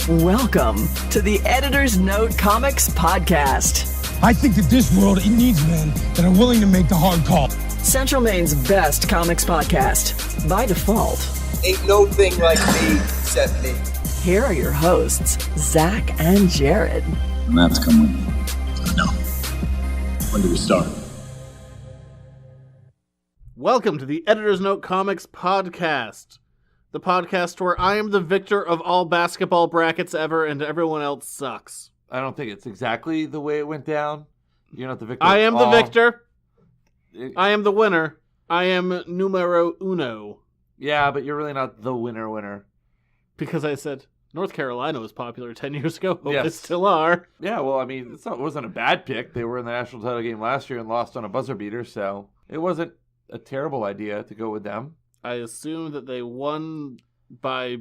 Welcome to the Editor's Note Comics podcast. I think that this world, it needs men that are willing to make the hard call. Central Maine's best comics podcast, by default. Ain't no thing like me except me. Here are your hosts, Zach and Jared. Maps come with me. No. When do we start? Welcome to the Editor's Note Comics podcast. The podcast where I am the victor of all basketball brackets ever and everyone else sucks. I don't think it's exactly the way it went down. You're not the victor. I am the victor. I am the winner. I am numero uno. Yeah, but you're really not the winner. Because I said North Carolina was popular 10 years ago. Hope Yes. they still are. Yeah, well, I mean, it wasn't a bad pick. They were in the national title game last year and lost on a buzzer beater, so it wasn't a terrible idea to go with them. I assume that they won by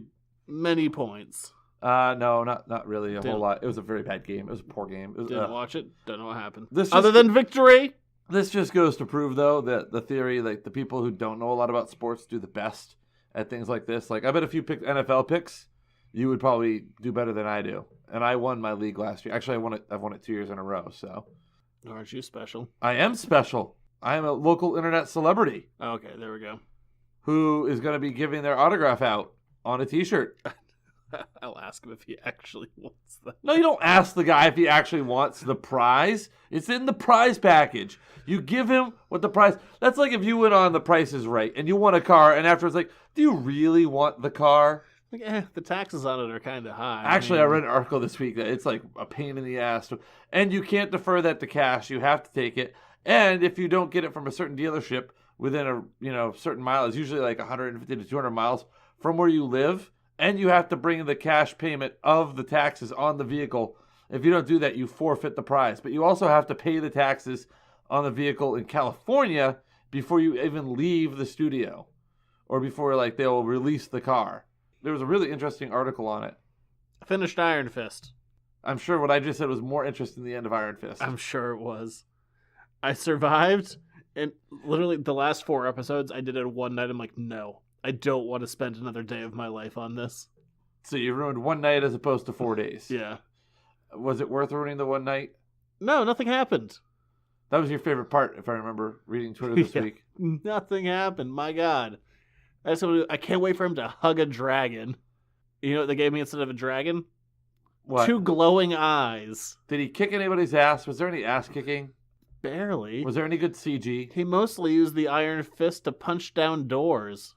many points. No, not really a whole lot. It was a very bad game. It was a poor game. Didn't watch it. Don't know what happened. Other than victory. This just goes to prove, though, that the theory, like the people who don't know a lot about sports do the best at things like this. Like, I bet if you picked NFL picks, you would probably do better than I do. And I won my league last year. Actually, I've won it 2 years in a row. So, Aren't you special? I am special. I am a local internet celebrity. Okay, there we go. Who is going to be giving their autograph out on a T-shirt. I'll ask him if he actually wants that. No, you don't ask the guy if he actually wants the prize. It's in the prize package. You give him what the prize... That's like if you went on The Price is Right and you won a car and afterwards like, do you really want the car? Like, the taxes on it are kind of high. Actually, I read an article this week that it's like a pain in the ass. And you can't defer that to cash. You have to take it. And if you don't get it from a certain dealership within a certain mile, it's usually like 150 to 200 miles from where you live, and you have to bring the cash payment of the taxes on the vehicle. If you don't do that, you forfeit the prize. But you also have to pay the taxes on the vehicle in California before you even leave the studio or before like they'll release the car. There was a really interesting article on it. I finished Iron Fist. I'm sure what I just said was more interesting than the end of Iron Fist. I'm sure it was. I survived, and literally the last 4 episodes, I did it one night. I'm like, no, I don't want to spend another day of my life on this. So you ruined one night as opposed to 4 days. Yeah. Was it worth ruining the one night? No, nothing happened. That was your favorite part, if I remember reading Twitter this week. Nothing happened. My God. I can't wait for him to hug a dragon. You know what they gave me instead of a dragon? What? 2 glowing eyes. Did he kick anybody's ass? Was there any ass kicking? Barely. Was there any good CG? He mostly used the Iron Fist to punch down doors.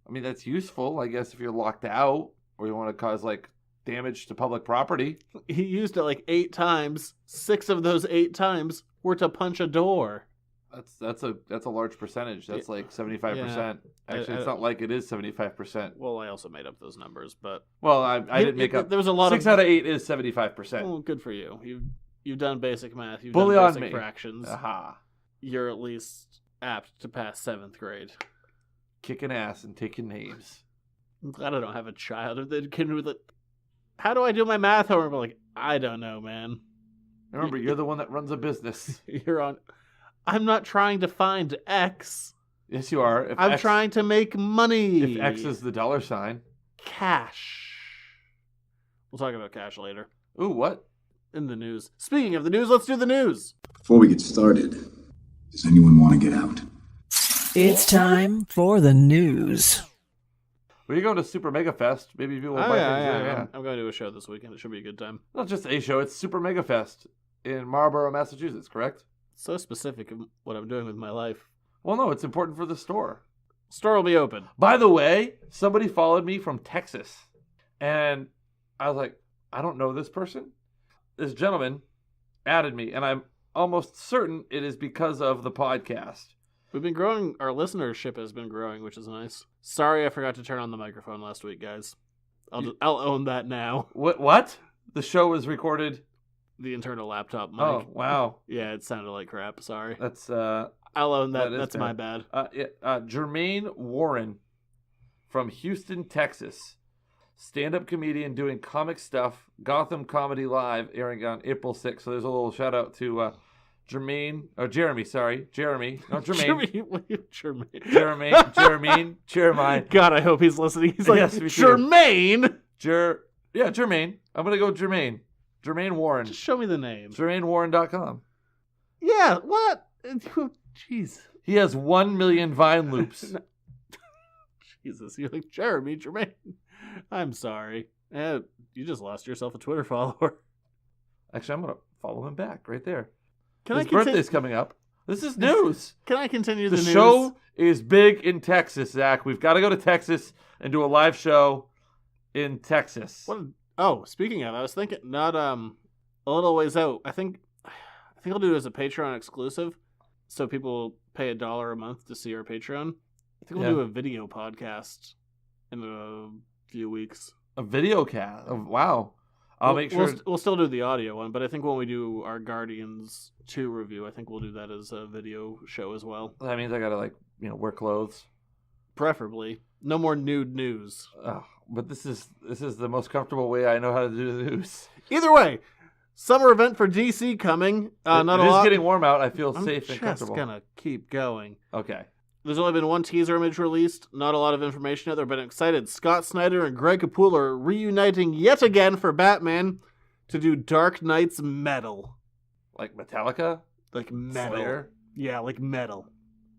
I mean, that's useful, I guess, if you're locked out or you want to cause, like, damage to public property. He used it like 8 times. 6 of those 8 times were to punch a door. That's a large percentage. That's like 75%. Yeah. Actually, it's not like it is 75%. Well, I also made up those numbers, but... Well, I didn't make up... There was a lot 6 out of 8 is 75%. Well, good for you. You've done basic math. You've Bully done on basic me. fractions. Aha. You're at least apt to pass 7th grade. Kicking ass and taking names. I'm glad I don't have a child. They can be like, how do I do my math homework? I'm like, I don't know, man. Remember, you're the one that runs a business. I'm not trying to find X. Yes, you are. I'm trying to make money. If X is the dollar sign. Cash. We'll talk about cash later. Ooh, what? In the news. Speaking of the news, let's do the news. Before we get started, does anyone want to get out? It's time for the news. Well, you're going to Super Mega Fest. Maybe people will buy things there. Yeah. I'm going to a show this weekend. It should be a good time. Not just a show. It's Super Mega Fest in Marlborough, Massachusetts, correct? So specific of what I'm doing with my life. Well, no, it's important for the store. Store will be open. By the way, somebody followed me from Texas. And I was like, I don't know this person. This gentleman added me, and I'm almost certain it is because of the podcast. We've been growing. Our listenership has been growing, which is nice. Sorry I forgot to turn on the microphone last week, guys. I'll own that now. What? The show was recorded? The internal laptop mic. Oh, wow. Yeah, it sounded like crap. Sorry. That's I'll own that. That's bad. my bad. Jermaine Warren from Houston, Texas. Stand-up comedian doing comic stuff. Gotham Comedy Live airing on April 6th. So there's a little shout-out to Jeremy. Not Jermaine. Jermaine. God, I hope he's listening. He's like, yes, Jermaine. Jermaine. I'm going to go Jermaine. Jermaine Warren. Just show me the name. JermaineWarren.com. Yeah, what? Jeez. He has 1 million Vine loops. Jesus, you're like, Jeremy Jermaine. I'm sorry. You just lost yourself a Twitter follower. Actually, I'm going to follow him back right there. Can His I continue? birthday's coming up. This is news. Can I continue The the news? show is big in Texas, Zach. We've got to go to Texas and do a live show in Texas. Oh, speaking of, I was thinking not a little ways out. I think I'll do it as a Patreon exclusive, so people pay $1 a month to see our Patreon. I think we'll do a video podcast in a few weeks. A video cast. Oh, wow. I'll make sure. We'll still do the audio one, but I think when we do our Guardians 2 review, I think we'll do that as a video show as well. That means I got to wear clothes. Preferably. No more nude news. But this is the most comfortable way I know how to do the news. Either way, summer event for DC coming. Not a lot. It is getting warm out. I feel safe and I'm comfortable. just gonna keep going. Okay. There's only been one teaser image released. Not a lot of information out there, but I'm excited. Scott Snyder and Greg Capullo are reuniting yet again for Batman to do Dark Knight's metal. Like Metallica? Like metal. Slayer? Yeah, like metal.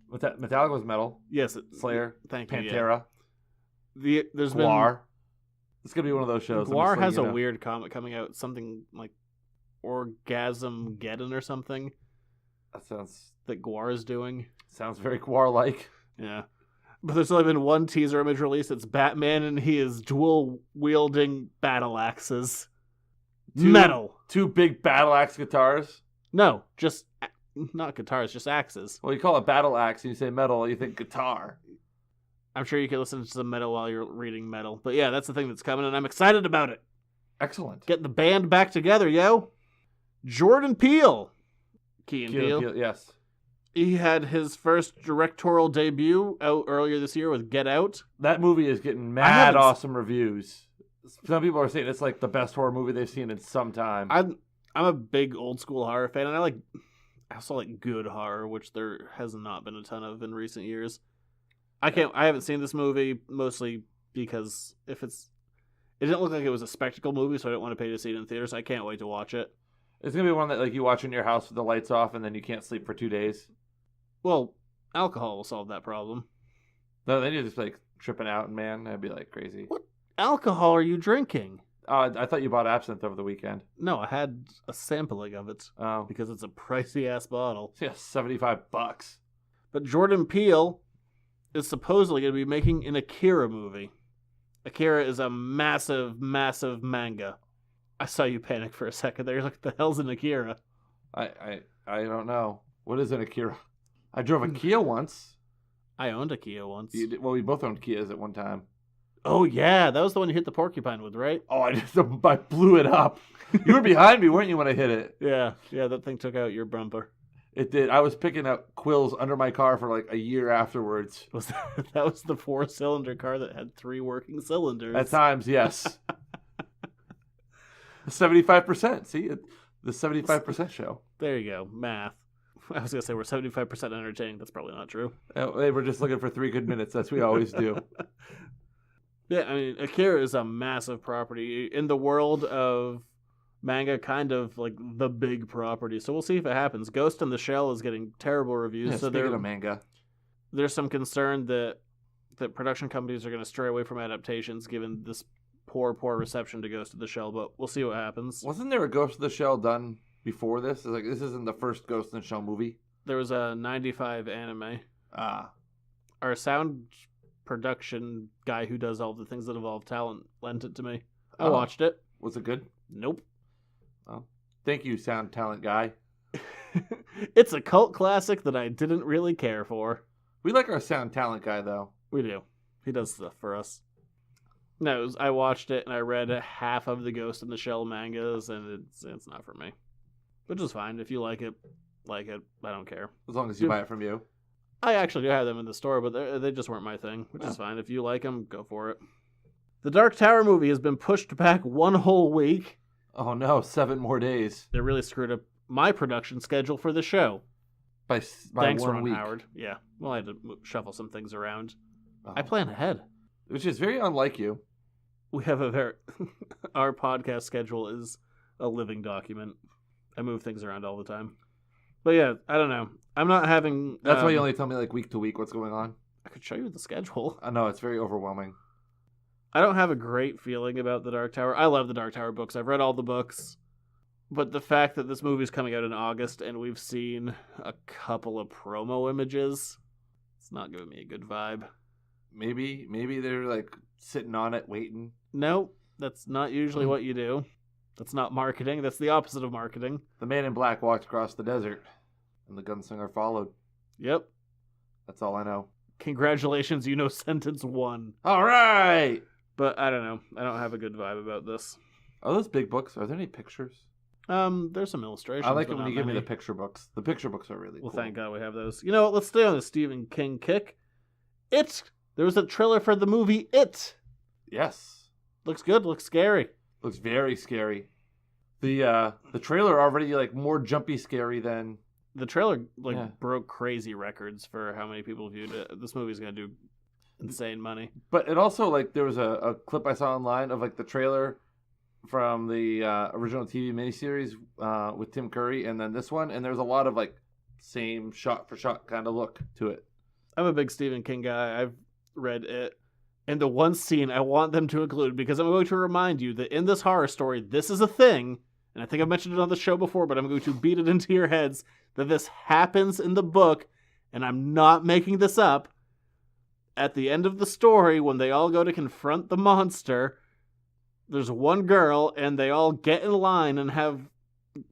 Metallica was metal. Yes. Slayer. Thank you. Pantera. Yeah. There's Guar. It's going to be one of those shows. Guar has a weird comic coming out. Something like Orgasm Geddon or something. That sounds... That Guar is doing. Sounds very Guar-like. Yeah. But there's only been one teaser image released. It's Batman and he is dual-wielding battle axes. Metal. 2 big battle axe guitars? No, just... Not guitars, just axes. Well, you call it battle axe and you say metal, you think guitar. I'm sure you can listen to some metal while you're reading metal. But yeah, that's the thing that's coming, and I'm excited about it. Excellent. Get the band back together, yo. Jordan Peele. Key and Peele. Yes. He had his first directorial debut out earlier this year with Get Out. That movie is getting mad awesome reviews. Some people are saying it's like the best horror movie they've seen in some time. I'm a big old school horror fan, and I also like good horror, which there has not been a ton of in recent years. I haven't seen this movie mostly because it didn't look like it was a spectacle movie, so I didn't want to pay to see it in theaters. So I can't wait to watch it. It's gonna be one that you watch in your house with the lights off, and then you can't sleep for 2 days. Well, alcohol will solve that problem. No, then you're just tripping out, and man, that'd be crazy. What alcohol are you drinking? I thought you bought absinthe over the weekend. No, I had a sampling of it. Oh, because it's a pricey ass bottle. Yeah, $75. But Jordan Peele is supposedly going to be making an Akira movie. Akira is a massive, massive manga. I saw you panic for a second there. You're like, the hell's an Akira? I don't know. What is an Akira? I drove a Kia once. I owned a Kia once. We both owned Kias at one time. Oh, yeah. That was the one you hit the porcupine with, right? Oh, I blew it up. You were behind me, weren't you, when I hit it? Yeah, that thing took out your bumper. It did. I was picking up quills under my car for a year afterwards. That was the 4-cylinder car that had 3 working cylinders. At times, yes. 75%. See, the 75% show. There you go. Math. I was going to say we're 75% entertaining. That's probably not true. They were just looking for 3 good minutes. That's what we always do. Yeah, I mean, Akira is a massive property. In the world of manga, kind of the big property. So we'll see if it happens. Ghost in the Shell is getting terrible reviews. Yeah, so speaking of manga. There's some concern that production companies are going to stray away from adaptations given this poor reception to Ghost in the Shell. But we'll see what happens. Wasn't there a Ghost in the Shell done before this? This isn't the first Ghost in the Shell movie. There was a 95 anime. Our sound production guy who does all the things that involve talent lent it to me. I watched it. Was it good? Nope. Oh, thank you, sound talent guy. It's a cult classic that I didn't really care for. We like our sound talent guy, though. We do. He does stuff for us. No, I watched it and I read half of the Ghost in the Shell mangas, and it's not for me. Which is fine. If you like it. I don't care. As long as you buy it from you. I actually do have them in the store, but they just weren't my thing, which is fine. If you like them, go for it. The Dark Tower movie has been pushed back 1 whole week. Oh no, 7 more days. They really screwed up my production schedule for the show. By Thanks, 1 Ron week. Howard. Yeah, well, I had to shuffle some things around. Oh. I plan ahead. Which is very unlike you. We have a very... Our podcast schedule is a living document. I move things around all the time. But yeah, I don't know. I'm not having... That's why you only tell me like week to week what's going on. I could show you the schedule. I know, it's very overwhelming. I don't have a great feeling about The Dark Tower. I love The Dark Tower books. I've read all the books. But the fact that this movie's coming out in August and we've seen a couple of promo images, it's not giving me a good vibe. Maybe they're like sitting on it waiting. No, that's not usually what you do. That's not marketing. That's the opposite of marketing. The man in black walked across the desert, and the gunslinger followed. Yep. That's all I know. Congratulations, you know sentence 1. All right! But I don't know. I don't have a good vibe about this. Are those big books? Are there any pictures? There's some illustrations. I like it but when not you give me many. the picture books. The picture books are really Well, cool. thank God we have those. You know what? Let's stay on the Stephen King kick. There was a trailer for the movie It. Yes. Looks good. Looks scary. Looks very scary. The trailer already like more jumpy scary than... The trailer Yeah. broke crazy records for how many people viewed it. This movie's gonna do insane money. But it also, like, there was a clip I saw online of, like, the trailer from the original TV miniseries with Tim Curry, and then this one, and there's a lot of, like, same shot-for-shot kind of look to it. I'm a big Stephen King guy. I've read it. And the one scene I want them to include, because I'm going to remind you that in this horror story, this is a thing, and I think I've mentioned it on the show before, but I'm going to beat it into your heads, that this happens in the book, and I'm not making this up. At the end of the story, when they all go to confront the monster, there's one girl, and they all get in line and have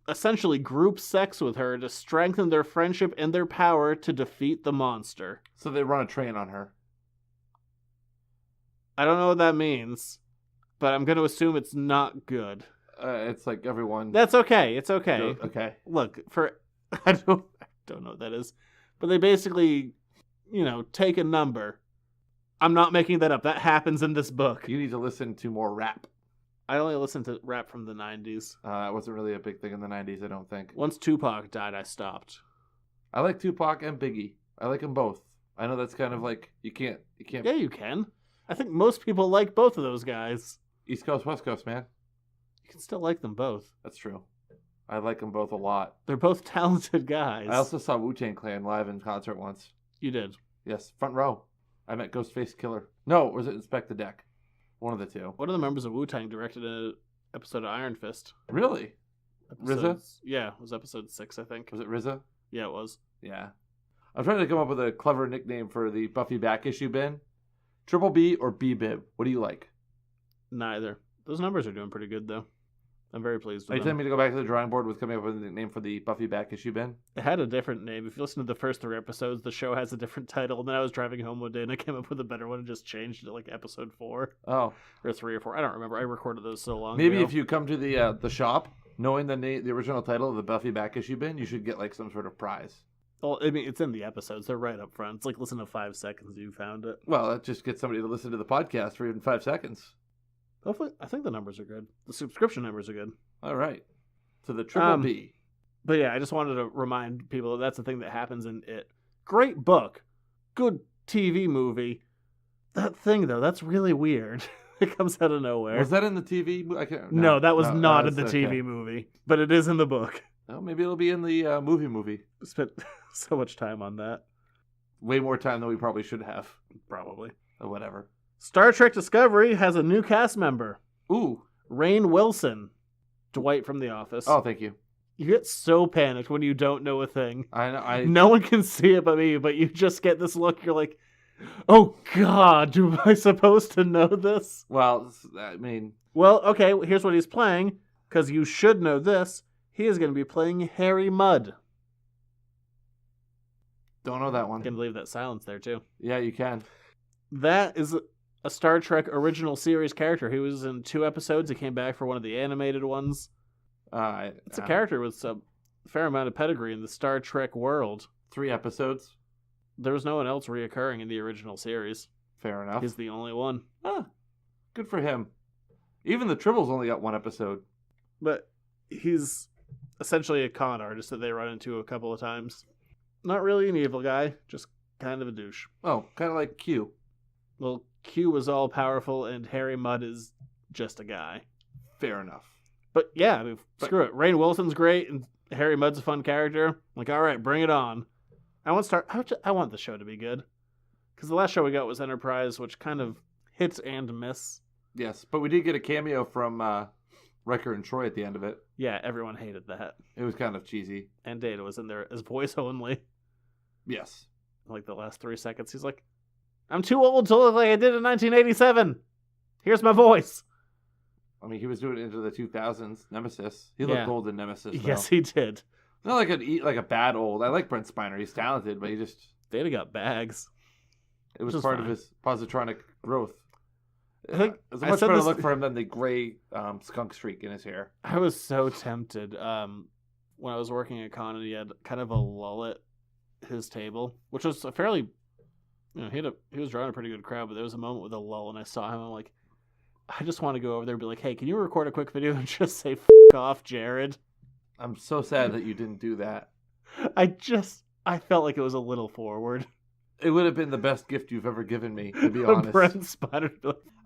essentially group sex with her to strengthen their friendship and their power to defeat the monster. So they run a train on her. I don't know what that means, but I'm going to assume it's not good. It's like everyone... That's okay. It's okay. Okay. Look, I don't know what that is, but they basically, take a number. I'm not making that up. That happens in this book. You need to listen to more rap. I only listened to rap from the 90s. It wasn't really a big thing in the 90s, I don't think. Once Tupac died, I stopped. I like Tupac and Biggie. I like them both. I know that's kind of like, you can't... Yeah, you can. I think most people like both of those guys. East Coast, West Coast, man. You can still like them both. That's true. I like them both a lot. They're both talented guys. I also saw Wu-Tang Clan live in concert once. You did. Yes, front row. I met Ghostface Killer. No, was it Inspect the Deck? One of the two. One of the members of Wu-Tang directed an episode of Iron Fist. Really? RZA? Yeah, it was episode 6, I think. Was it RZA? Yeah, it was. Yeah. I'm trying to come up with a clever nickname for the Buffy back issue bin. Triple B or B-Bib? What do you like? Neither. Those numbers are doing pretty good, though. I'm very pleased Are with you them. telling me to go back to the drawing board with coming up with a nickname for the Buffy back issue bin? It had a different name. If you listen to the first 3 episodes, the show has a different title. And then I was driving home one day and I came up with a better one and just changed it to like episode 4 Oh. or 3 or 4. I don't remember. I recorded those so long Maybe ago. if you come to the shop, knowing the original title of the Buffy back issue bin, you should get like some sort of prize. Well, I mean, it's in the episodes. They're right up front. It's like listen to 5 seconds. You found it. Well, that just gets somebody to listen to the podcast for even 5 seconds. Hopefully, I think the numbers are good. The subscription numbers are good. All right. So the Triple B. But yeah, I just wanted to remind people that that's the thing that happens in it. Great book. Good TV movie. That thing, though, that's really weird. It comes out of nowhere. Was that in the TV? I can't, No, that was not in that's the TV okay. movie. But it is in the book. Well, maybe it'll be in the movie. Spent so much time on that. Way more time than we probably should have. Probably. Or whatever. Star Trek Discovery has a new cast member. Ooh. Rainn Wilson. Dwight from The Office. Oh, thank you. You get so panicked when you don't know a thing. I know. No one can see it but me, but you just get this look. You're like, oh, God, am I supposed to know this? Well, I mean... Well, okay, here's what he's playing, because you should know this. He is going to be playing Harry Mudd. Don't know that one. You can leave that silence there, too. Yeah, you can. That is a Star Trek original series character. He was in 2 episodes. He came back for one of the animated ones. It's a character with a fair amount of pedigree in the Star Trek world. 3 episodes. There was no one else reoccurring in the original series. Fair enough. He's the only one. Good for him. Even the Tribbles only got 1 episode. But he's essentially a con artist that they run into a couple of times. Not really an evil guy, just kind of a douche. Oh, kind of like Q. Well, Q was all powerful, and Harry Mudd is just a guy. Fair enough. But yeah, I mean, screw it. Rainn Wilson's great, and Harry Mudd's a fun character. Like, all right, bring it on. I want the show to be good. Because the last show we got was Enterprise, which kind of hits and miss. Yes, but we did get a cameo from Riker and Troy at the end of it. Yeah, everyone hated that. It was kind of cheesy. And Data was in there as voice only. Yes. Like the last 3 seconds, he's like, I'm too old to look like I did in 1987. Here's my voice. I mean, he was doing it into the 2000s. Nemesis. He looked old in Nemesis, though. Yes, he did. Not like a bad old. I like Brent Spiner. He's talented, but he just... Data got bags. It was part of his positronic growth. I think it was a much better look for him than the gray skunk streak in his hair. I was so tempted. When I was working at Con, and he had kind of a lull at his table, which was a fairly... You know, he was drawing a pretty good crowd, but there was a moment with a lull, and I saw him, I'm like, I just want to go over there and be like, hey, can you record a quick video and just say, F off, Jared? I'm so sad that you didn't do that. I felt like it was a little forward. It would have been the best gift you've ever given me, to be honest. Brent Spiner.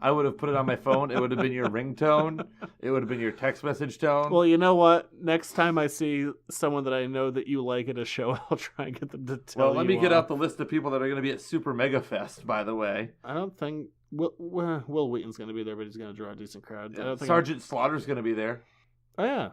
I would have put it on my phone. It would have been your ringtone. It would have been your text message tone. Well, you know what? Next time I see someone that I know that you like at a show, I'll try and get them to tell you. Well, let me get out the list of people that are going to be at Super Mega Fest, by the way. I don't think... Will Wheaton's going to be there, but he's going to draw a decent crowd. Yeah, I don't think Sergeant Slaughter's going to be there. Oh, yeah.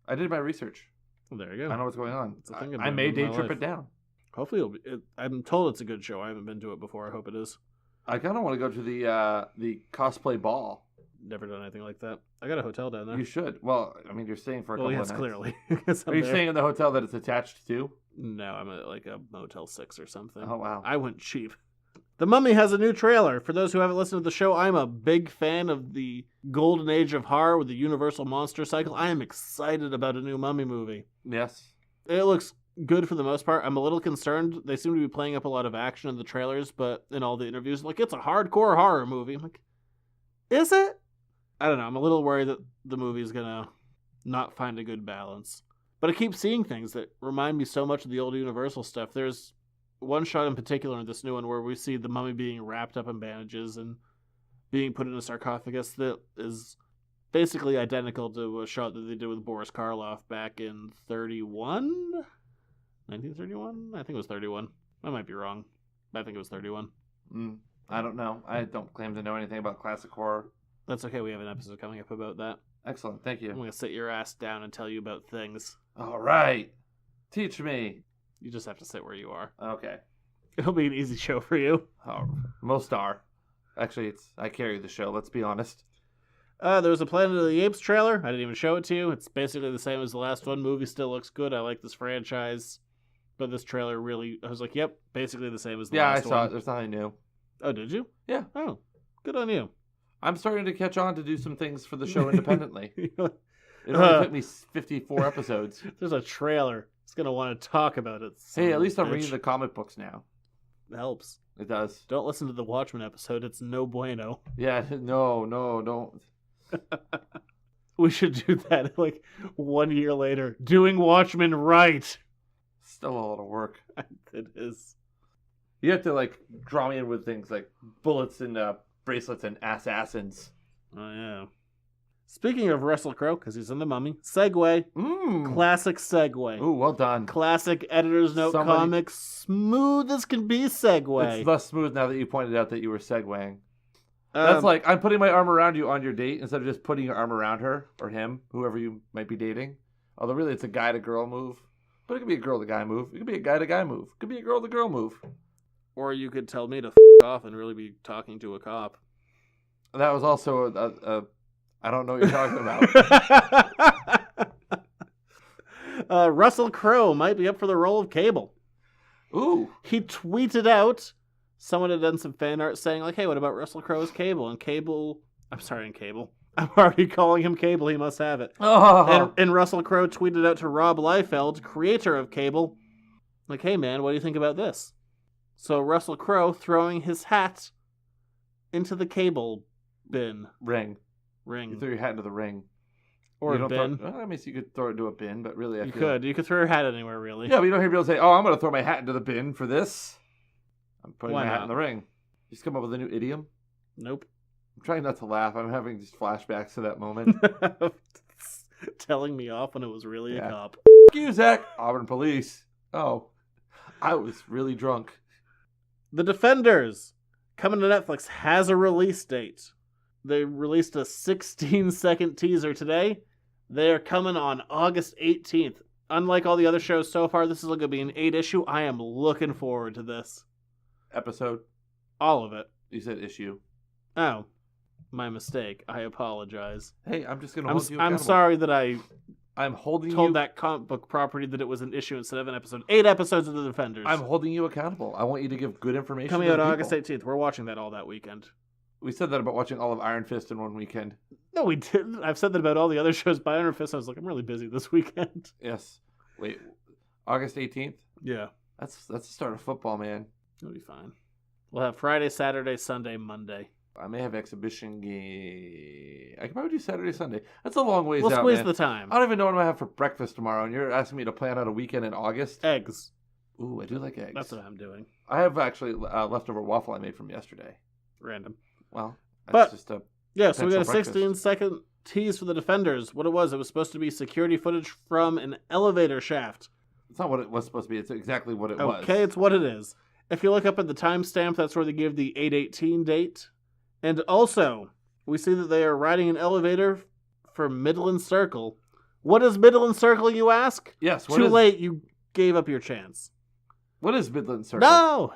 I did my research. Well, there you go. I know what's going on. I I may day trip it down. Hopefully it'll be... I'm told it's a good show. I haven't been to it before. I hope it is. I kind of want to go to the cosplay ball. Never done anything like that. I got a hotel down there. You should. Well, I mean, you're staying for a couple of nights. Clearly. Are you staying in the hotel that it's attached to? No, I'm at like a Motel 6 or something. Oh, wow. I went cheap. The Mummy has a new trailer. For those who haven't listened to the show, I'm a big fan of the golden age of horror with the Universal Monster Cycle. I am excited about a new Mummy movie. Yes. It looks good for the most part. I'm a little concerned. They seem to be playing up a lot of action in the trailers, but in all the interviews, like, it's a hardcore horror movie. I'm like, is it? I don't know. I'm a little worried that the movie is going to not find a good balance. But I keep seeing things that remind me so much of the old Universal stuff. There's one shot in particular in this new one where we see the mummy being wrapped up in bandages and being put in a sarcophagus that is basically identical to a shot that they did with Boris Karloff back in 1931? I think it was 31. I might be wrong, but I think it was 31. I don't know. I don't claim to know anything about classic horror. That's okay. We have an episode coming up about that. Excellent. Thank you. I'm going to sit your ass down and tell you about things. All right. Teach me. You just have to sit where you are. Okay. It'll be an easy show for you. Oh, most are. Actually, I carry the show, let's be honest. There was a Planet of the Apes trailer. I didn't even show it to you. It's basically the same as the last one. Movie still looks good. I like this franchise. But this trailer really... I was like, yep, basically the same as the last one. Yeah, I saw it. There's nothing new. Oh, did you? Yeah. Oh, good on you. I'm starting to catch on to do some things for the show independently. It only took me 54 episodes. There's a trailer. It's going to want to talk about it. Hey, at least I'm reading the comic books now. It helps. It does. Don't listen to the Watchmen episode. It's no bueno. Yeah, no, don't. We should do that like 1 year later. Doing Watchmen right. Still a lot of work. It is. You have to like draw me in with things like bullets and bracelets and assassins. Oh, yeah. Speaking of Russell Crowe, because he's in The Mummy, segue. Classic segue. Ooh, well done. Classic Editor's Note comics. Smooth as can be segue. It's less smooth now that you pointed out that you were segueing. That's like, I'm putting my arm around you on your date instead of just putting your arm around her or him, whoever you might be dating. Although really it's a guy-to-girl move. But it could be a girl-to-guy move. It could be a guy-to-guy move. It could be a girl-to-girl move. Or you could tell me to off and really be talking to a cop. That was also I don't know what you're talking about. Russell Crowe might be up for the role of Cable. Ooh. He tweeted out, someone had done some fan art saying, like, hey, what about Russell Crowe as Cable? And Cable, I'm already calling him Cable, he must have it. Oh. And Russell Crowe tweeted out to Rob Liefeld, creator of Cable, like, hey man, what do you think about this? So Russell Crowe throwing his hat into the Cable bin. Ring. You throw your hat into the ring. Or you a bin. I mean, you could throw it into a bin, but really, You could throw your hat anywhere, really. Yeah, but you don't hear people say, oh, I'm going to throw my hat into the bin for this. I'm putting Why my hat not? in the ring. Just come up with a new idiom. Nope. I'm trying not to laugh. I'm having just flashbacks to that moment. Telling me off when it was really a cop. F you, Zach. Auburn police. Oh, I was really drunk. The Defenders, coming to Netflix, has a release date. They released a 16-second teaser today. They are coming on August 18th. Unlike all the other shows so far, this is going to be an 8-issue. I am looking forward to this. Episode? All of it. You said issue. Oh, my mistake. I apologize. Hey, I'm just going to hold you I'm accountable. sorry that I'm holding told you... that comic book property that it was an issue instead of an episode. 8 episodes of The Defenders. I'm holding you accountable. I want you to give good information Coming to out the August people. 18th. We're watching that all that weekend. We said that about watching all of Iron Fist in one weekend. No, we didn't. I've said that about all the other shows by Iron Fist. I was like, I'm really busy this weekend. Yes. Wait, August 18th? Yeah. That's the start of football, man. It'll be fine. We'll have Friday, Saturday, Sunday, Monday. I may have exhibition game. I can probably do Saturday, Sunday. That's a long ways We'll out, squeeze man. the time. I don't even know what I'm going to have for breakfast tomorrow, and you're asking me to plan out a weekend in August? Eggs. Ooh, I do like eggs. That's what I'm doing. I have actually leftover waffle I made from yesterday. Random. Well, that's But- just a... Yeah, so we got a Potential breakfast. 16-second tease for the Defenders. What it was supposed to be security footage from an elevator shaft. It's not what it was supposed to be. It's exactly what it was. Okay, it's what it is. If you look up at the timestamp, that's where they give the 8/18 date. And also, we see that they are riding an elevator for Midland Circle. What is Midland Circle, you ask? Yes. Too late, you gave up your chance. What is Midland Circle? No!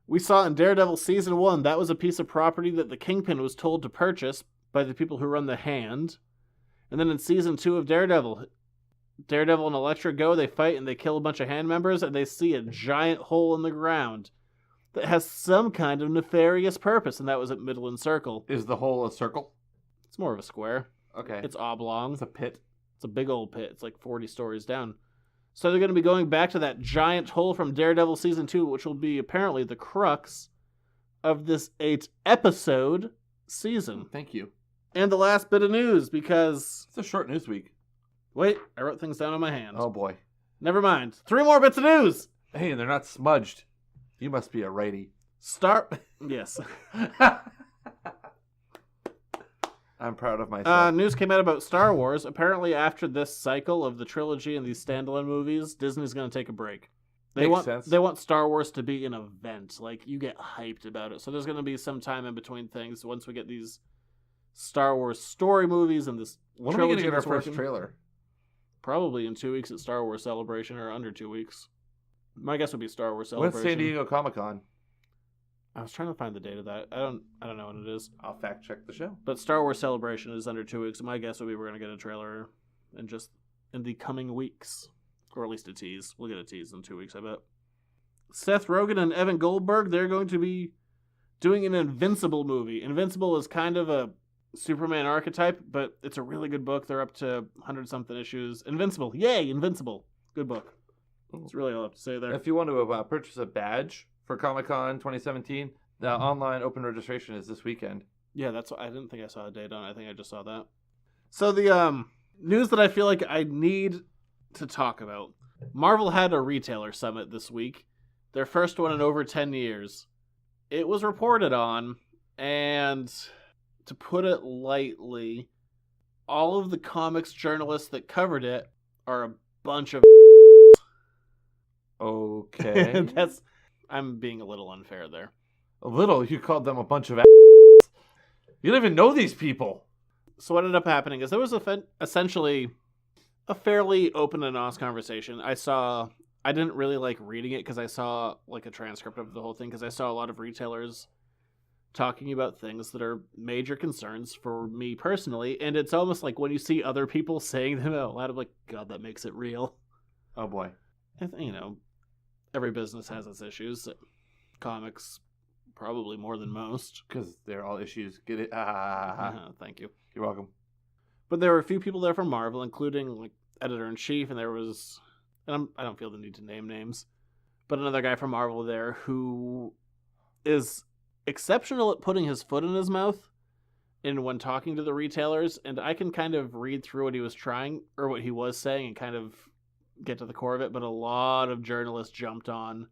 We saw in Daredevil Season 1, that was a piece of property that the Kingpin was told to purchase by the people who run the Hand. And then in Season 2 of Daredevil and Elektra go, they fight and they kill a bunch of Hand members, and they see a giant hole in the ground that has some kind of nefarious purpose, and that was at Midland Circle. Is the hole a circle? It's more of a square. Okay. It's oblong. It's a pit. It's a big old pit. It's like 40 stories down. So they're going to be going back to that giant hole from Daredevil Season 2, which will be apparently the crux of this 8-episode season. Thank you. And the last bit of news, because... It's a short news week. Wait, I wrote things down on my hand. Oh, boy. Never mind. 3 more bits of news! Hey, and they're not smudged. You must be a righty. Yes. I'm proud of myself. News came out about Star Wars. Apparently, after this cycle of the trilogy and these standalone movies, Disney's going to take a break. Makes sense. They want Star Wars to be an event. Like, you get hyped about it. So there's going to be some time in between things once we get these Star Wars story movies and this When are we going to trilogy get our that's first working. trailer? Probably in 2 weeks at Star Wars Celebration, or under 2 weeks. My guess would be Star Wars Celebration. When's San Diego Comic-Con? I was trying to find the date of that. I don't know when it is. I'll fact check the show. But Star Wars Celebration is under 2 weeks. My guess would be we're going to get a trailer in the coming weeks. Or at least a tease. We'll get a tease in 2 weeks, I bet. Seth Rogen and Evan Goldberg, they're going to be doing an Invincible movie. Invincible is kind of a Superman archetype, but it's a really good book. They're up to 100-something issues. Invincible. Yay, Invincible. Good book. That's really all I have to say there. If you want to purchase a badge for Comic-Con 2017, the online open registration is this weekend. Yeah, that's what I didn't think I saw a date on it. I think I just saw that. So the news that I feel like I need to talk about. Marvel had a retailer summit this week. Their first one in over 10 years. It was reported on, and to put it lightly, all of the comics journalists that covered it are a bunch of Okay. I'm being a little unfair there. A little? You called them a bunch of You don't even know these people. So what ended up happening is there was essentially a fairly open and honest conversation. I didn't really like reading it because I saw like a transcript of the whole thing, because I saw a lot of retailers talking about things that are major concerns for me personally, and it's almost like when you see other people saying them out loud, I'm like, God, that makes it real. Oh boy. Every business has its issues. Comics, probably more than most. Because they're all issues. Get it? Thank you. You're welcome. But there were a few people there from Marvel, including like editor-in-chief, and there was, and I don't feel the need to name names, but another guy from Marvel there who is exceptional at putting his foot in his mouth when talking to the retailers, and I can kind of read through what he was saying and kind of get to the core of it, but a lot of journalists jumped on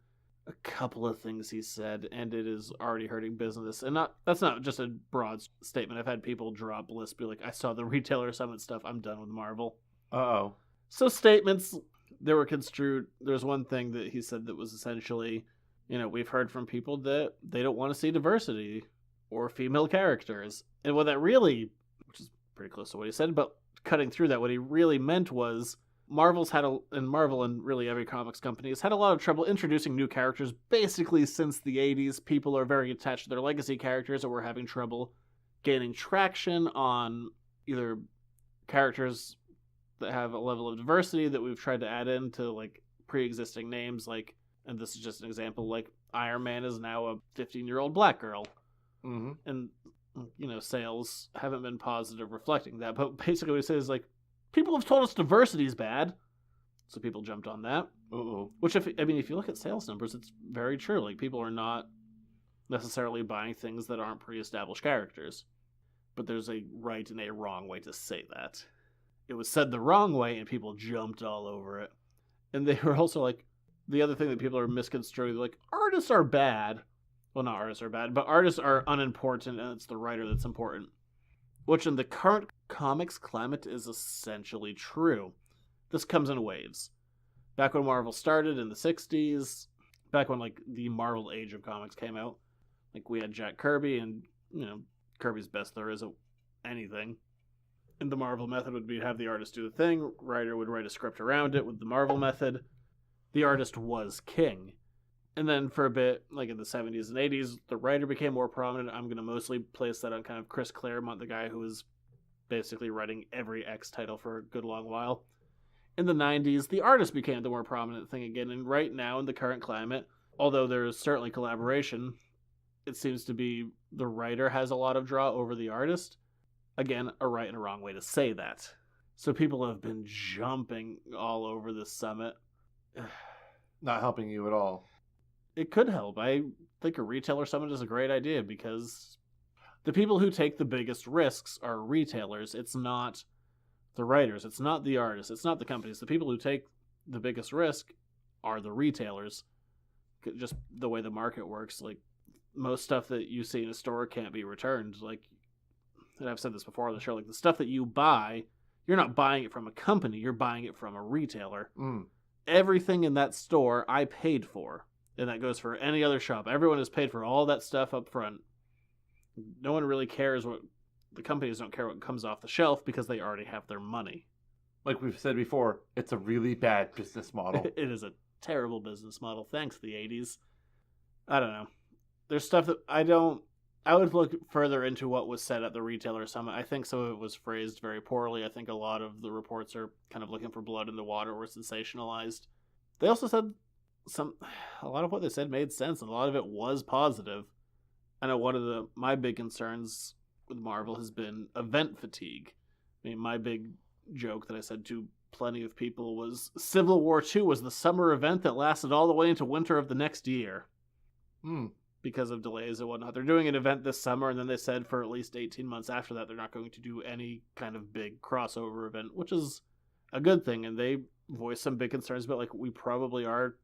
a couple of things he said, and it is already hurting business. And that's not just a broad statement. I've had people drop lists, be like, I saw the Retailer Summit stuff. I'm done with Marvel. Uh-oh. So statements, they were construed. There's one thing that he said that was essentially, we've heard from people that they don't want to see diversity or female characters. And what that really, which is pretty close to what he said, but cutting through that, what he really meant was Marvel and really every comics company has had a lot of trouble introducing new characters. Basically, since the 80s, people are very attached to their legacy characters, and we're having trouble gaining traction on either characters that have a level of diversity that we've tried to add into like pre-existing names, like, and this is just an example, like Iron Man is now a 15-year-old black girl. Mm-hmm. And, sales haven't been positive reflecting that. But basically what he says is like, people have told us diversity is bad, so people jumped on that. Uh-oh. Which, if you look at sales numbers, it's very true. Like, people are not necessarily buying things that aren't pre-established characters. But there's a right and a wrong way to say that. It was said the wrong way, and people jumped all over it. And they were also like, the other thing that people are misconstruing, like, artists are bad. Well, not artists are bad, but artists are unimportant, and it's the writer that's important. Which in the current comics climate is essentially true. This comes in waves. Back when Marvel started in the 60s, back when like the Marvel age of comics came out, like we had Jack Kirby, and Kirby's best there is anything. And the Marvel method would be have the artist do the thing, writer would write a script around it with the Marvel method. The artist was king. And then for a bit, like in the 70s and 80s, the writer became more prominent. I'm going to mostly place that on kind of Chris Claremont, the guy who was basically writing every X title for a good long while. In the 90s, the artist became the more prominent thing again. And right now, in the current climate, although there is certainly collaboration, it seems to be the writer has a lot of draw over the artist. Again, a right and a wrong way to say that. So people have been jumping all over this summit. Not helping you at all. It could help. I think a retailer summit is a great idea because the people who take the biggest risks are retailers. It's not the writers. It's not the artists. It's not the companies. The people who take the biggest risk are the retailers. Just the way the market works. Like, most stuff that you see in a store can't be returned. Like, and I've said this before on the show, like the stuff that you buy, you're not buying it from a company. You're buying it from a retailer. Everything in that store I paid for. And that goes for any other shop. Everyone has paid for all that stuff up front. No one really cares what... The companies don't care what comes off the shelf because they already have their money. Like we've said before, it's a really bad business model. It is a terrible business model. Thanks, the 80s. I don't know. There's stuff that I would look further into what was said at the Retailer Summit. I think some of it was phrased very poorly. I think a lot of the reports are kind of looking for blood in the water or sensationalized. They also said a lot of what they said made sense, and a lot of it was positive. I know one of my big concerns with Marvel has been event fatigue. I mean, my big joke that I said to plenty of people was Civil War II was the summer event that lasted all the way into winter of the next year. Because of delays and whatnot. They're doing an event this summer, and then they said for at least 18 months after that they're not going to do any kind of big crossover event, which is a good thing. And they voiced some big concerns about, like, we probably are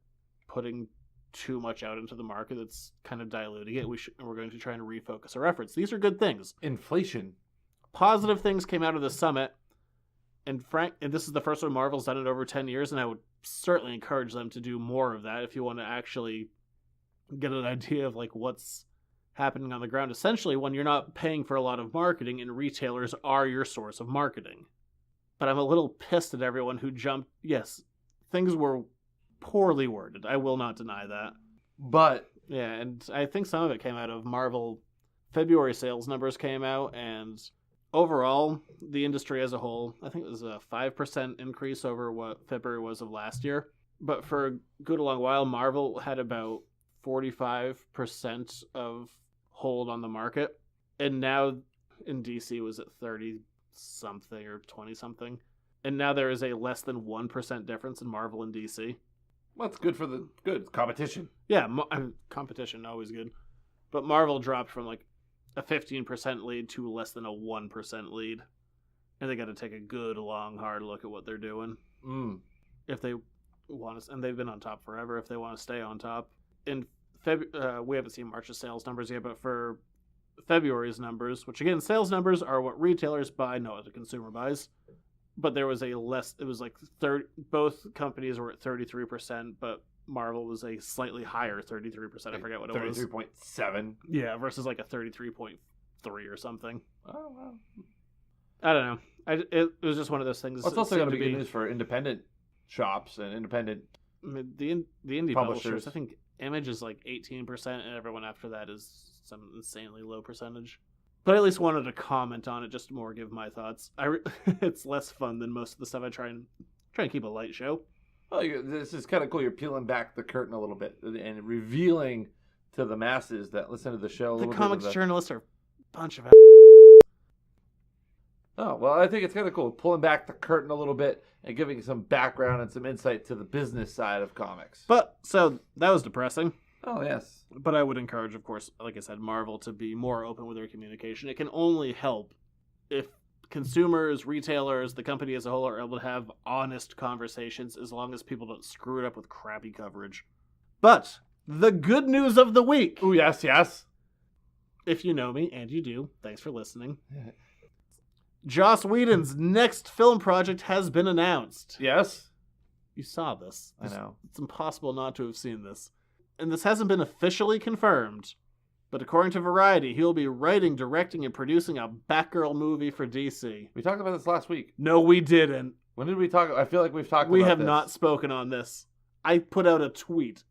putting too much out into the market that's kind of diluting it. We're going to try and refocus our efforts. These are good things. Inflation. Positive things came out of the summit. And this is the first one Marvel's done in over 10 years, and I would certainly encourage them to do more of that if you want to actually get an idea of like what's happening on the ground. Essentially, when you're not paying for a lot of marketing, and retailers are your source of marketing. But I'm a little pissed at everyone who jumped. Yes, things were poorly worded. I will not deny that. But yeah, and I think some of it came out of Marvel. February sales numbers came out, and overall, the industry as a whole, I think it was a 5% increase over what February was of last year. But for a good long while, Marvel had about 45% of hold on the market. And now in DC was at 30-something or 20-something. And now there is a less than 1% difference in Marvel and DC. well, it's good for the good competition. Yeah, competition, always good. But Marvel dropped from like a 15% lead to less than a 1% lead. And they got to take a good, long, hard look at what they're doing. If they want to, and they've been on top forever, if they want to stay on top. in we haven't seen March's sales numbers yet, but for February's numbers, which again, sales numbers are what retailers buy, not what the consumer buys. But there was it was like both companies were at 33%, but Marvel was a slightly higher 33%. I forget what it was. 33.7. Yeah, versus like a 33.3 or something. Oh, wow. I don't know. It was just one of those things. Well, it's also going to be good news for independent shops and independent the indie publishers. publishers. I think Image is like 18%, and everyone after that is some insanely low percentage. But I at least wanted to comment on it, just to more give my thoughts. It's less fun than most of the stuff I try and keep a light show. Well, this is kind of cool. You're peeling back the curtain a little bit and revealing to the masses that listen to the show. The comics journalists are a bunch of. Oh, well, I think it's kind of cool. Pulling back the curtain a little bit and giving some background and some insight to the business side of comics. But, so, that was depressing. Oh, yes. But I would encourage, of course, like I said, Marvel to be more open with their communication. It can only help if consumers, retailers, the company as a whole are able to have honest conversations, as long as people don't screw it up with crappy coverage. But the good news of the week. Oh, yes, yes. If you know me, and you do, thanks for listening. Joss Whedon's next film project has been announced. Yes. You saw this. I know. It's impossible not to have seen this. And this hasn't been officially confirmed, but according to Variety, he'll be writing, directing, and producing a Batgirl movie for DC. We talked about this last week. No, we didn't. When did we talk? I feel like we've talked about this. We have not spoken on this. I put out a tweet.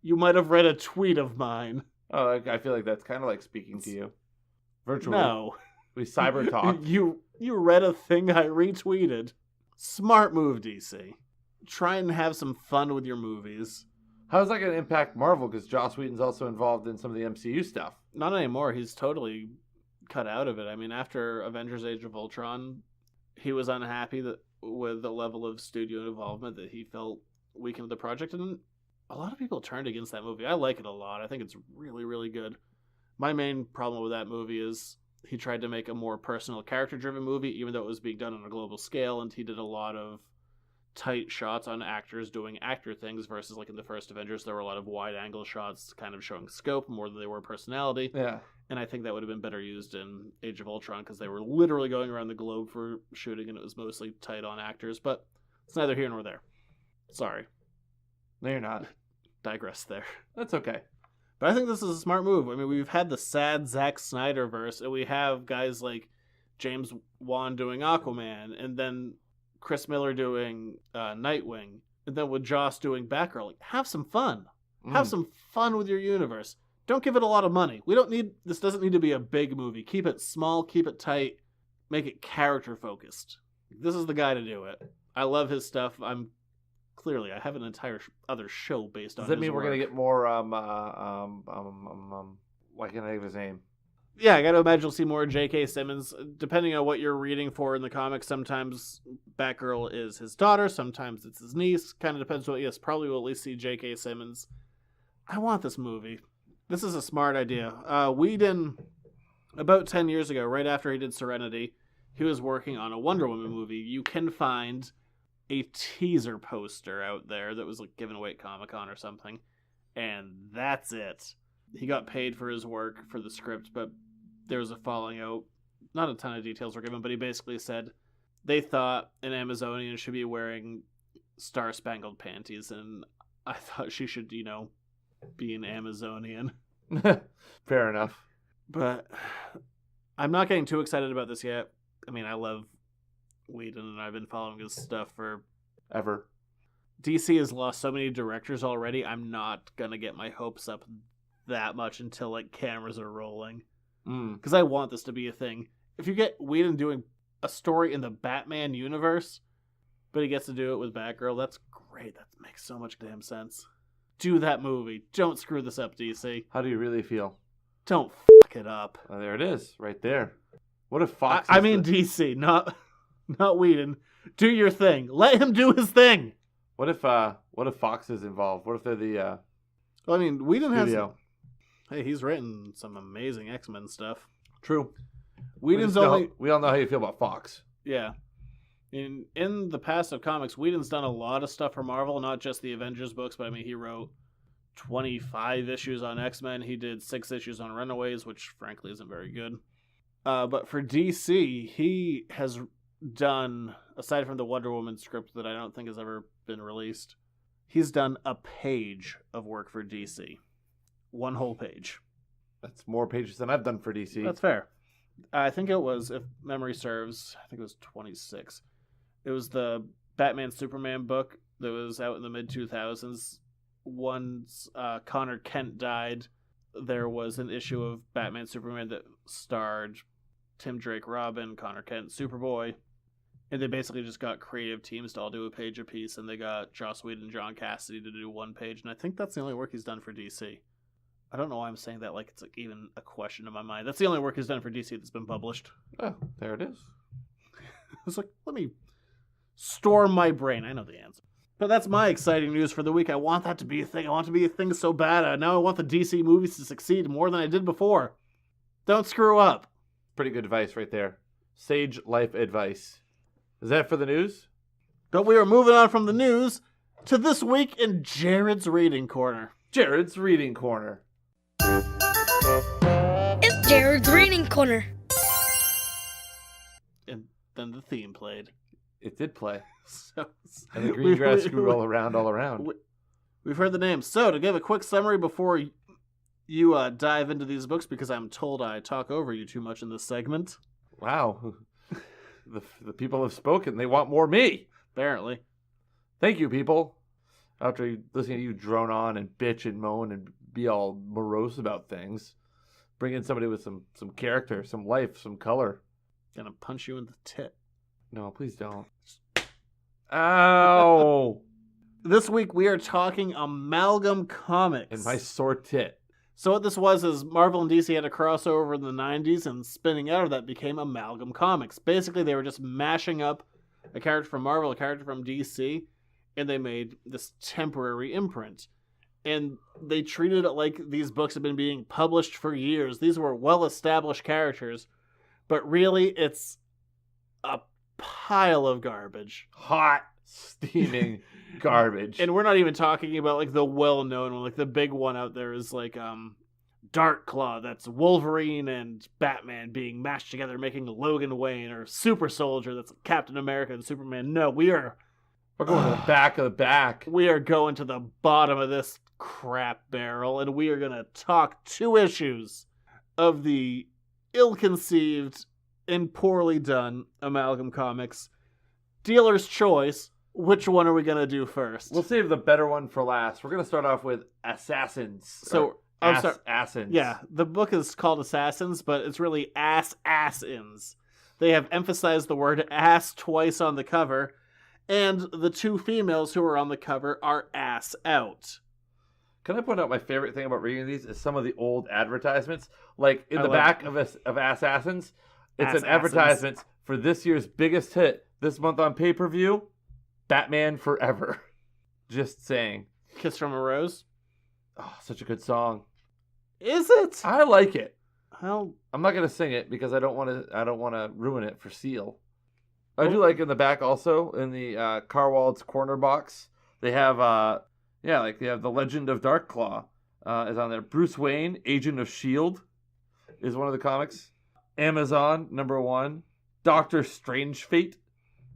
You might have read a tweet of mine. Oh, I feel like that's kind of like speaking to you. Virtually. No. We cyber talk. You read a thing I retweeted. Smart move, DC. Try and have some fun with your movies. How's that going to impact Marvel? Because Joss Whedon's also involved in some of the MCU stuff. Not anymore. He's totally cut out of it. I mean, after Avengers Age of Ultron, he was unhappy with the level of studio involvement that he felt weakened the project. And a lot of people turned against that movie. I like it a lot. I think it's really, really good. My main problem with that movie is he tried to make a more personal, character-driven movie, even though it was being done on a global scale, and he did a lot of tight shots on actors doing actor things versus like in the first Avengers there were a lot of wide angle shots kind of showing scope more than they were personality. Yeah. And I think that would have been better used in Age of Ultron because they were literally going around the globe for shooting and it was mostly tight on actors, but it's neither here nor there. Sorry. No, you're not. Digress there. That's okay. But I think this is a smart move. I mean, we've had the sad Zack Snyder verse, and we have guys like James Wan doing Aquaman, and then Chris Miller doing Nightwing, and then with Joss doing Batgirl. Like, have some fun. Have some fun with your universe. Don't give it a lot of money. This doesn't need to be a big movie. Keep it small, keep it tight, make it character focused. This is the guy to do it. I love his stuff. I have an entire other show based on his Does that mean we're work. going to get more, why can't I think of his name? Yeah, I got to imagine you'll see more J.K. Simmons. Depending on what you're reading for in the comics, sometimes Batgirl is his daughter, sometimes it's his niece. Kind of depends what. Yes, probably we'll at least see J.K. Simmons. I want this movie. This is a smart idea. Whedon, about 10 years ago, right after he did Serenity, he was working on a Wonder Woman movie. You can find a teaser poster out there that was like given away at Comic-Con or something, and that's it. He got paid for his work for the script, but there was a falling out. Not a ton of details were given, but he basically said they thought an Amazonian should be wearing star-spangled panties, and I thought she should, be an Amazonian. Fair enough. But I'm not getting too excited about this yet. I mean, I love Whedon, and I've been following his stuff for ever. DC has lost so many directors already. I'm not gonna get my hopes up that much until like cameras are rolling, because I want this to be a thing. If you get Whedon doing a story in the Batman universe, but he gets to do it with Batgirl, that's great. That makes so much damn sense. Do that movie. Don't screw this up, DC. How do you really feel? Don't fuck it up. Oh, there it is, right there. What if Fox? DC, not Whedon. Do your thing. Let him do his thing. What if Fox is involved? What if they're the Well, I mean, Whedon studio? Hey, he's written some amazing X-Men stuff. True. We all know how you feel about Fox. Yeah. In the past of comics, Whedon's done a lot of stuff for Marvel, not just the Avengers books, but I mean, he wrote 25 issues on X-Men. He did 6 issues on Runaways, which frankly isn't very good. But for DC, he has done, aside from the Wonder Woman script that I don't think has ever been released, he's done a page of work for DC. One whole page. That's more pages than I've done for DC. That's fair. I think it was, if memory serves, I think it was 26. It was the Batman Superman book that was out in the mid-2000s. Once Connor Kent died, there was an issue of Batman Superman that starred Tim Drake Robin, Connor Kent, Superboy. And they basically just got creative teams to all do a page apiece, and they got Joss Whedon and John Cassidy to do one page. And I think that's the only work he's done for DC. I don't know why I'm saying that like it's like even a question in my mind. That's the only work he's done for DC that's been published. Oh, there it is. I was like, let me storm my brain. I know the answer. But that's my exciting news for the week. I want that to be a thing. I want it to be a thing so bad. Now I want the DC movies to succeed more than I did before. Don't screw up. Pretty good advice right there. Sage life advice. Is that for the news? But we are moving on from the news to this week in Jared's Reading Corner. Jared's Reading Corner. It's Jared's Reading Corner. And then the theme played. It did play. So, And the green grass grew all around. We've heard the name. So, to give a quick summary before you dive into these books, because I'm told I talk over you too much in this segment. Wow. The people have spoken. They want more me. Apparently. Thank you, people. After listening to you drone on and bitch and moan and be all morose about things, bring in somebody with some character, some life, some color. Gonna punch you in the tit. No, please don't. Ow! This week we are talking Amalgam Comics. And my sore tit. So what this was is Marvel and DC had a crossover in the 90s, and spinning out of that became Amalgam Comics. Basically, they were just mashing up a character from Marvel, a character from DC, and they made this temporary imprint. And they treated it like these books have been being published for years. These were well-established characters, but really it's a pile of garbage. Hot, steaming garbage. And we're not even talking about like the well-known one. Like the big one out there is like Dark Claw. That's Wolverine and Batman being mashed together, making Logan Wayne, or Super Soldier. That's Captain America and Superman. No, we're going to the back of the back. We are going to the bottom of this crap barrel, and we are going to talk 2 issues of the ill-conceived and poorly done Amalgam Comics. Dealer's choice. Which one are we going to do first? We'll save the better one for last. We're going to start off with Assassins. So, Assassins. Yeah, the book is called Assassins, but it's really Assassins. They have emphasized the word ass twice on the cover, and the 2 females who are on the cover are ass out. Can I point out my favorite thing about reading these is some of the old advertisements? Like in the back of Assassins, it's an advertisement for this year's biggest hit this month on pay-per-view, Batman Forever. Just saying. Kiss from a Rose? Oh, such a good song. Is it? I like it. Well, I'm not gonna sing it because I don't want to ruin it for Seal. I do like in the back also in the Carwald's corner box. They have they have the Legend of Dark Claw is on there. Bruce Wayne, Agent of S.H.I.E.L.D. is one of the comics. Amazon #1. Doctor Strange Fate.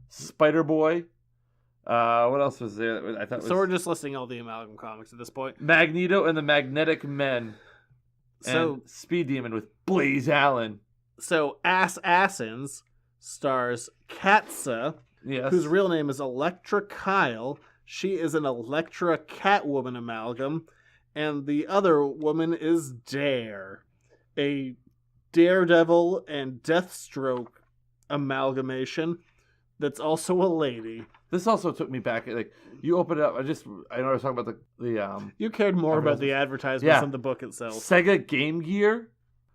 Spider-Boy. What else was there? I thought. So we're just listing all the Amalgam Comics at this point. Magneto and the Magnetic Men. And Speed Demon with Blaze Allen. So Assassins stars Katza, yes, whose real name is Elektra Kyle. She is an Elektra Catwoman amalgam, and the other woman is Dare, a Daredevil and Deathstroke amalgamation that's also a lady. This also took me back. Like you open it up, I know I was talking about the You cared more about the advertisements than the book itself. Sega Game Gear,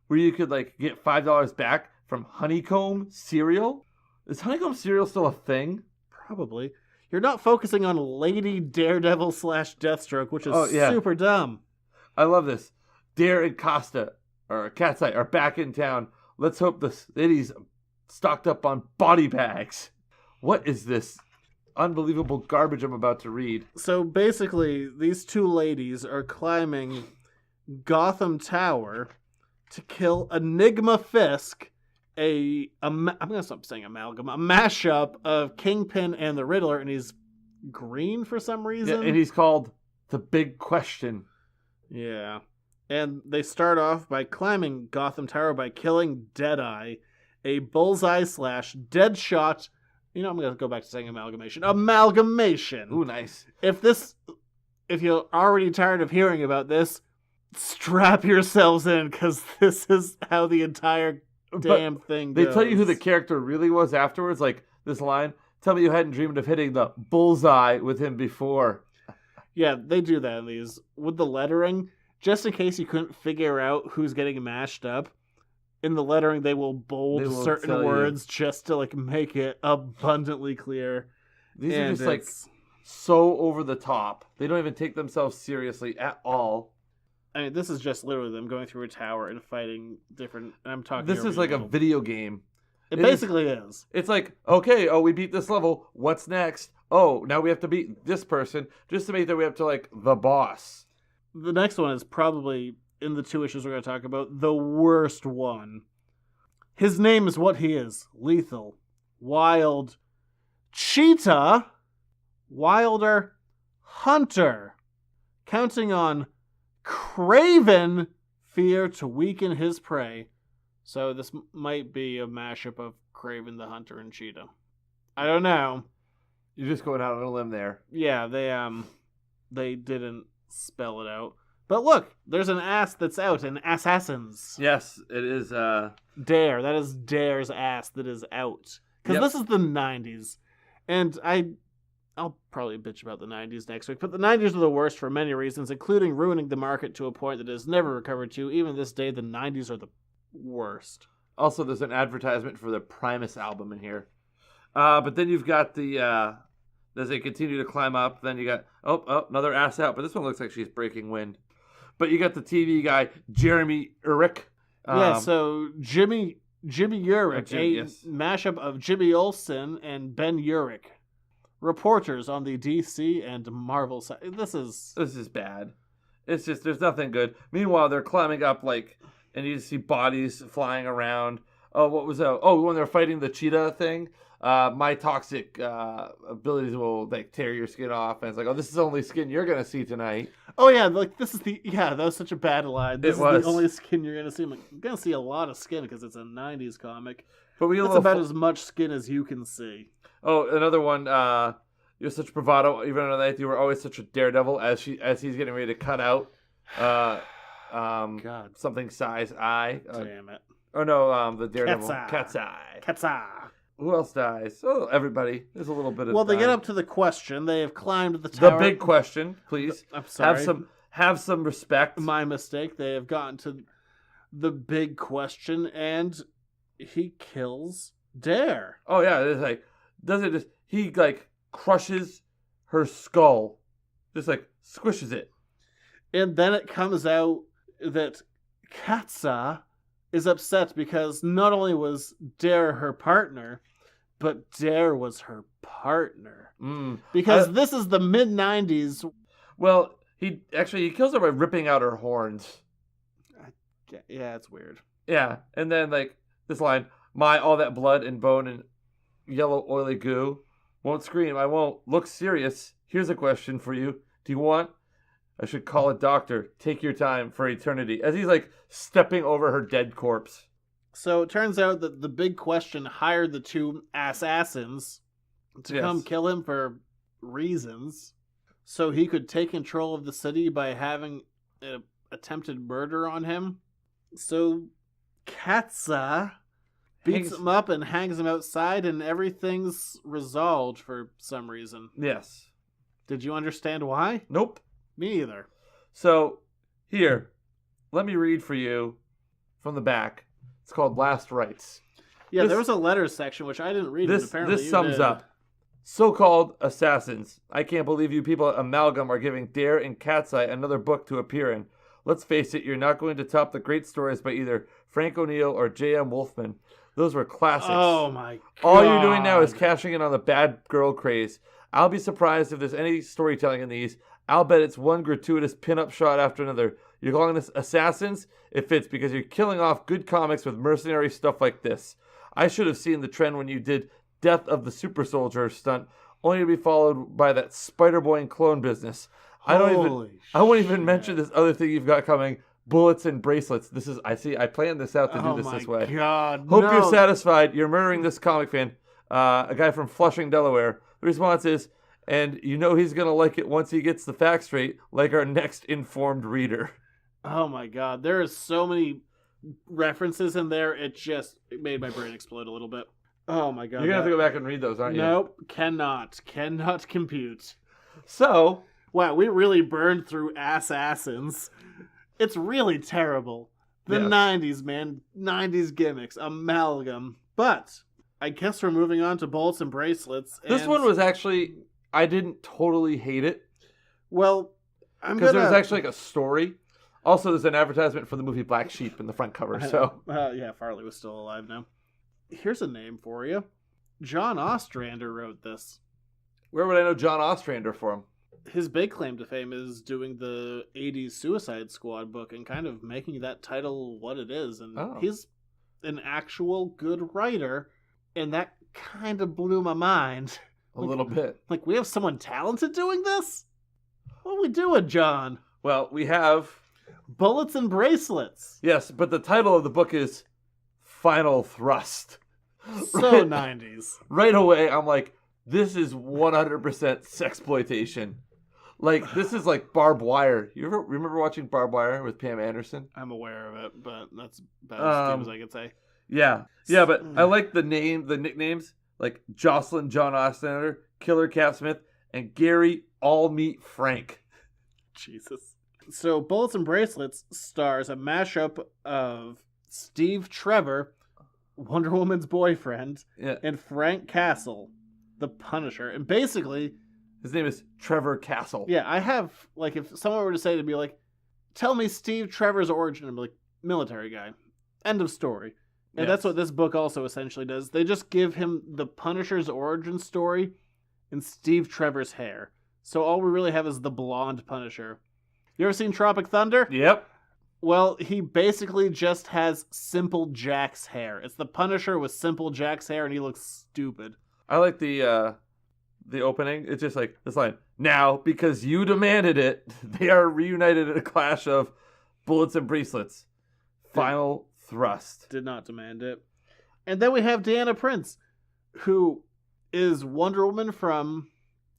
where you could like get $5 back from Honeycomb cereal. Is Honeycomb cereal still a thing? Probably. You're not focusing on Lady Daredevil / Deathstroke, which is super dumb. I love this. Dare and Costa, or Cat's Eye, are back in town. Let's hope the ladies stocked up on body bags. What is this unbelievable garbage I'm about to read. So basically, these two ladies are climbing Gotham Tower to kill Enigma Fisk, I'm gonna stop saying amalgam, a mashup of Kingpin and the Riddler, and he's green for some reason. Yeah, and he's called the Big Question. Yeah. And they start off by climbing Gotham Tower by killing Deadeye, a bullseye / dead shot. You know, I'm going to go back to saying amalgamation. Ooh, nice. If you're already tired of hearing about this, strap yourselves in, because this is how the entire damn thing goes. They tell you who the character really was afterwards, like this line, tell me you hadn't dreamed of hitting the bullseye with him before. Yeah, they do that in these. With the lettering, just in case you couldn't figure out who's getting mashed up, in the lettering they will bold certain words just to like make it abundantly clear. These are just like so over the top. They don't even take themselves seriously at all. I mean, this is just literally them going through a tower and fighting different. I'm talking. This is like a video game. It basically is. It's like, okay, we beat this level. What's next? Oh, now we have to beat this person just to make that we have to like the boss. The next one is probably, in the two issues we're going to talk about, the worst one. His name is what he is. Lethal. Wild. Cheetah. Wilder. Hunter. Counting on craven fear to weaken his prey. So this might be a mashup of Kraven the Hunter and Cheetah. I don't know. You're just going out on a limb there. Yeah, they didn't spell it out. But look, there's an ass that's out in Assassins. Yes, it is. Dare. That is Dare's ass that is out. Because this is the 90s. And I'll probably bitch about the 90s next week. But the 90s are the worst for many reasons, including ruining the market to a point that has never recovered to. Even this day, the 90s are the worst. Also, there's an advertisement for the Primus album in here. But then you've got the... as they continue to climb up, then you got... Oh, another ass out. But this one looks like she's breaking wind. But you got the TV guy, Jeremy Urich. So Jimmy Urich, mashup of Jimmy Olsen and Ben Urich. Reporters on the DC and Marvel side. This is bad. It's just, there's nothing good. Meanwhile, they're climbing up, like, and you see bodies flying around. Oh, what was that? Oh, when they're fighting the cheetah thing. My toxic abilities will like tear your skin off, and it's like, oh, this is the only skin you're gonna see tonight. Oh yeah, like this is that was such a bad line. This is was. the only skin you're gonna see. I'm like, you're gonna see a lot of skin because it's a '90s comic. But that's about as much skin as you can see. Oh, another one. You're such bravado. Even on the night you were always such a daredevil. As he's getting ready to cut out. God, something size I. Damn it. Oh no, the daredevil. Cat's eye. Who else dies? Oh, everybody. There's a little bit of. Well, they time. get up to the question. They have climbed the tower. The big question, please. I'm sorry. Have some respect. My mistake. They have gotten to the big question, and he kills Dare. Oh yeah, it's like he like crushes her skull, just like squishes it, and then it comes out that Katza is upset because not only was Dare her partner, but Dare was her partner. Because this is the mid-90s. Well, he kills her by ripping out her horns. Yeah, it's weird. Yeah, and then like this line, all that blood and bone and yellow oily goo. Won't scream, I won't. Look serious. Here's a question for you. Do you want... I should call a doctor. Take your time for eternity. As he's like stepping over her dead corpse. So it turns out that the big question hired the two assassins to come kill him for reasons. So he could take control of the city by having an attempted murder on him. So Katza beats him up and hangs him outside, and everything's resolved for some reason. Yes. Did you understand why? Nope. Me either. So, here, let me read for you from the back. It's called Last Rites. Yeah, there was a letters section, which I didn't read. This sums up. So-called assassins. I can't believe you people at Amalgam are giving Dare and Cat's Eye another book to appear in. Let's face it, you're not going to top the great stories by either Frank O'Neill or J.M. Wolfman. Those were classics. Oh, my God. All you're doing now is cashing in on the bad girl craze. I'll be surprised if there's any storytelling in these. I'll bet it's one gratuitous pin-up shot after another. You're calling this Assassins? It fits because you're killing off good comics with mercenary stuff like this. I should have seen the trend when you did Death of the Super Soldier stunt, only to be followed by that Spider-Boy and clone business. I won't even mention this other thing you've got coming, bullets and bracelets. I planned this out to do this way. God, Hope you're satisfied. You're murdering this comic fan. A guy from Flushing, Delaware. The response is, and you know he's going to like it once he gets the facts straight, like our next informed reader. Oh my God, there are so many references in there. It made my brain explode a little bit. Oh my God. You're going to have to go back and read those, aren't you? Nope, cannot compute. So, wow, we really burned through Assassins. It's really terrible. The 90s, man. 90s gimmicks. Amalgam. But I guess we're moving on to bullets and bracelets. This one was actually, I didn't totally hate it. Well, because there's actually like a story. Also, there's an advertisement for the movie Black Sheep in the front cover. So yeah, Farley was still alive now. Here's a name for you. John Ostrander wrote this. Where would I know John Ostrander from? His big claim to fame is doing the 80s Suicide Squad book and kind of making that title what it is. And he's an actual good writer, and that kind of blew my mind. A little bit. Like, we have someone talented doing this? What are we doing, John? Well, we have Bullets and Bracelets. Yes, but the title of the book is Final Thrust. So 90s. Right away, I'm like, this is 100% sexploitation. Like, this is like Barbed Wire. You ever remember watching Barbed Wire with Pam Anderson? I'm aware of it, but that's about as deep as I could say. Yeah, but I like the nicknames, like Jocelyn John Ostrander, Killer Cap Smith, and Gary All Meat Frank. Jesus. So, Bullets and Bracelets stars a mashup of Steve Trevor, Wonder Woman's boyfriend, and Frank Castle, the Punisher. And basically, his name is Trevor Castle. Yeah, I have, like, if someone were to say to me, like, tell me Steve Trevor's origin, I'm like, military guy. End of story. And that's what this book also essentially does. They just give him the Punisher's origin story and Steve Trevor's hair. So all we really have is the blonde Punisher. You ever seen Tropic Thunder? Yep. Well, he basically just has Simple Jack's hair. It's the Punisher with Simple Jack's hair, and he looks stupid. I like the opening. It's just like this line. Now, because you demanded it, they are reunited in a clash of bullets and bracelets. Final Thrust. Did not demand it. And then we have Deanna Prince, who is Wonder Woman from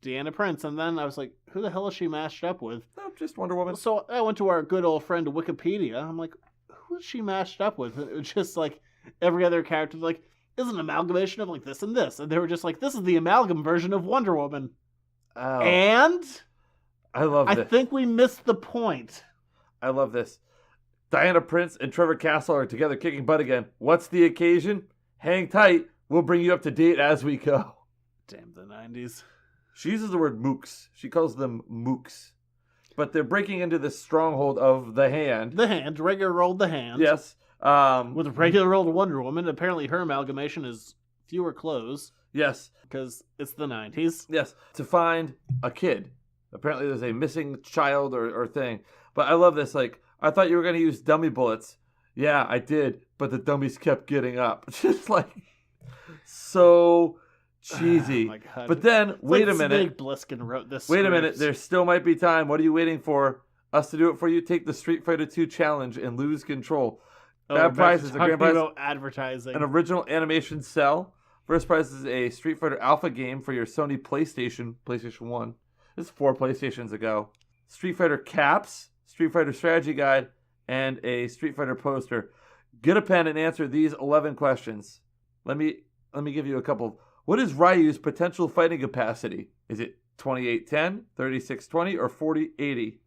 Deanna Prince. And then I was like, who the hell is she mashed up with? No, just Wonder Woman. So I went to our good old friend Wikipedia. I'm like, who is she mashed up with? And it was just like every other character, like, is an amalgamation of like this and this. And they were just like, this is the amalgam version of Wonder Woman. Oh. And I think we missed the point. I love this. Diana Prince and Trevor Castle are together kicking butt again. What's the occasion? Hang tight. We'll bring you up to date as we go. Damn the 90s. She uses the word mooks. She calls them mooks. But they're breaking into this stronghold of the Hand. The Hand. Regular old The Hand. Yes. With regular old Wonder Woman. Apparently her amalgamation is fewer clothes. Yes. Because it's the 90s. Yes. To find a kid. Apparently there's a missing child or thing. But I love this. Like, I thought you were going to use dummy bullets. Yeah, I did. But the dummies kept getting up. Just like, so cheesy. Oh my God. But then, wait a minute. Snake Plissken wrote this Wait script. a minute. There still might be time. What are you waiting for? Us to do it for you? Take the Street Fighter 2 challenge and lose control. Bad prizes. A grand prize. About advertising. An original animation cell. First prize is a Street Fighter Alpha game for your Sony PlayStation 1. This is 4 PlayStations ago. Street Fighter caps, Street Fighter strategy guide, and a Street Fighter poster. Get a pen and answer these 11 questions. Let me give you a couple. What is Ryu's potential fighting capacity? Is it 2810, 3620, or 4080?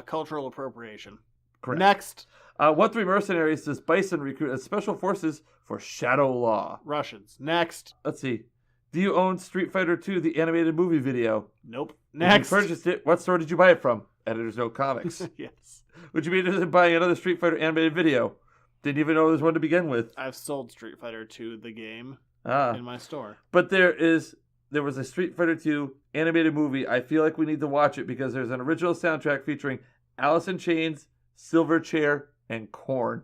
Cultural appropriation. Correct. Next. What 3 mercenaries does Bison recruit as special forces for Shadow Law? Russians. Next. Let's see. Do you own Street Fighter 2, the animated movie video? Nope. Next. If you purchased it, what store did you buy it from? Editor's Note Comics. Yes. Would you be interested in buying another Street Fighter animated video? Didn't even know there was one to begin with. I've sold Street Fighter 2, the game, Ah. in my store. But there's there was a Street Fighter 2 animated movie. I feel like we need to watch it because there's an original soundtrack featuring Alice in Chains, Silverchair, and Korn.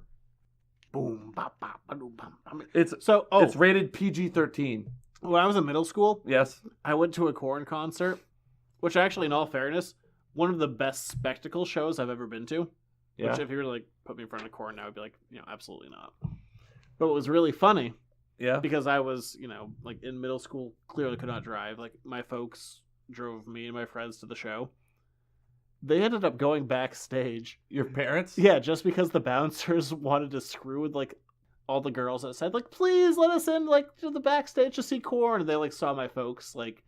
Boom, bop, bop, ba-doom, bum. It's rated PG-13. When I was in middle school, Yes. I went to a Korn concert, which actually, in all fairness, one of the best spectacle shows I've ever been to. Yeah. Which, if you were to like put me in front of Korn now, I'd be like, absolutely not. But it was really funny Yeah. because I was, like in middle school, clearly could not drive. Like my folks drove me and my friends to the show. They ended up going backstage. Your parents? Yeah, just because the bouncers wanted to screw with like all the girls that said like, please let us in like to the backstage to see Korn. And they like saw my folks like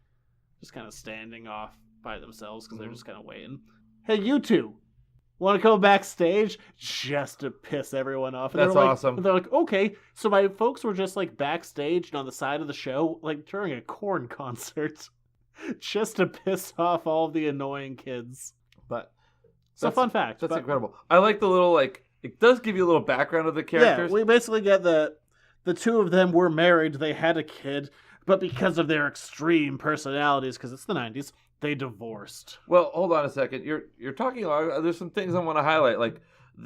just kind of standing off by themselves because they're just kind of waiting. Hey, you two, want to go backstage? Just to piss everyone off. And That's they're like, awesome. They're like, okay. So my folks were just like backstage and on the side of the show, like during a Korn concert, just to piss off all the annoying kids. But It's a fun fact. That's but- incredible. I like the little, like, it does give you a little background of the characters. Yeah, we basically get the two of them were married, they had a kid, but because of their extreme personalities, because it's the 90s, they divorced. Well, hold on a second. You're talking. There's some things I want to highlight, like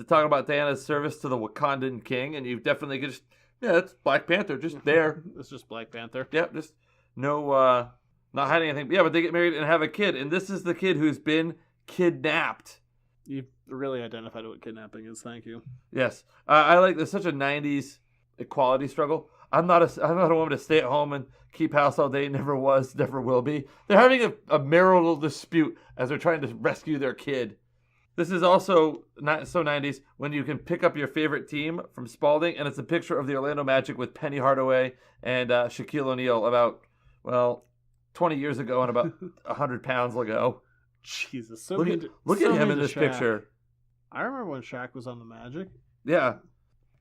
talking about Diana's service to the Wakandan king, and you've definitely just that's Black Panther, just there. It's just Black Panther. Yep, just no, not hiding anything. Yeah, but they get married and have a kid, and this is the kid who's been kidnapped. You've really identified what kidnapping is. Thank you. Yes, I like. There's such a '90s equality struggle. I'm not a woman to stay at home and keep house all day. Never was, never will be. They're having a marital dispute as they're trying to rescue their kid. This is also not so 90s when you can pick up your favorite team from Spalding, and it's a picture of the Orlando Magic with Penny Hardaway and Shaquille O'Neal about 20 years ago and about 100 pounds ago. Jesus, so Look so at him mean in to this Shaq. picture. I remember when Shaq was on the Magic. Yeah,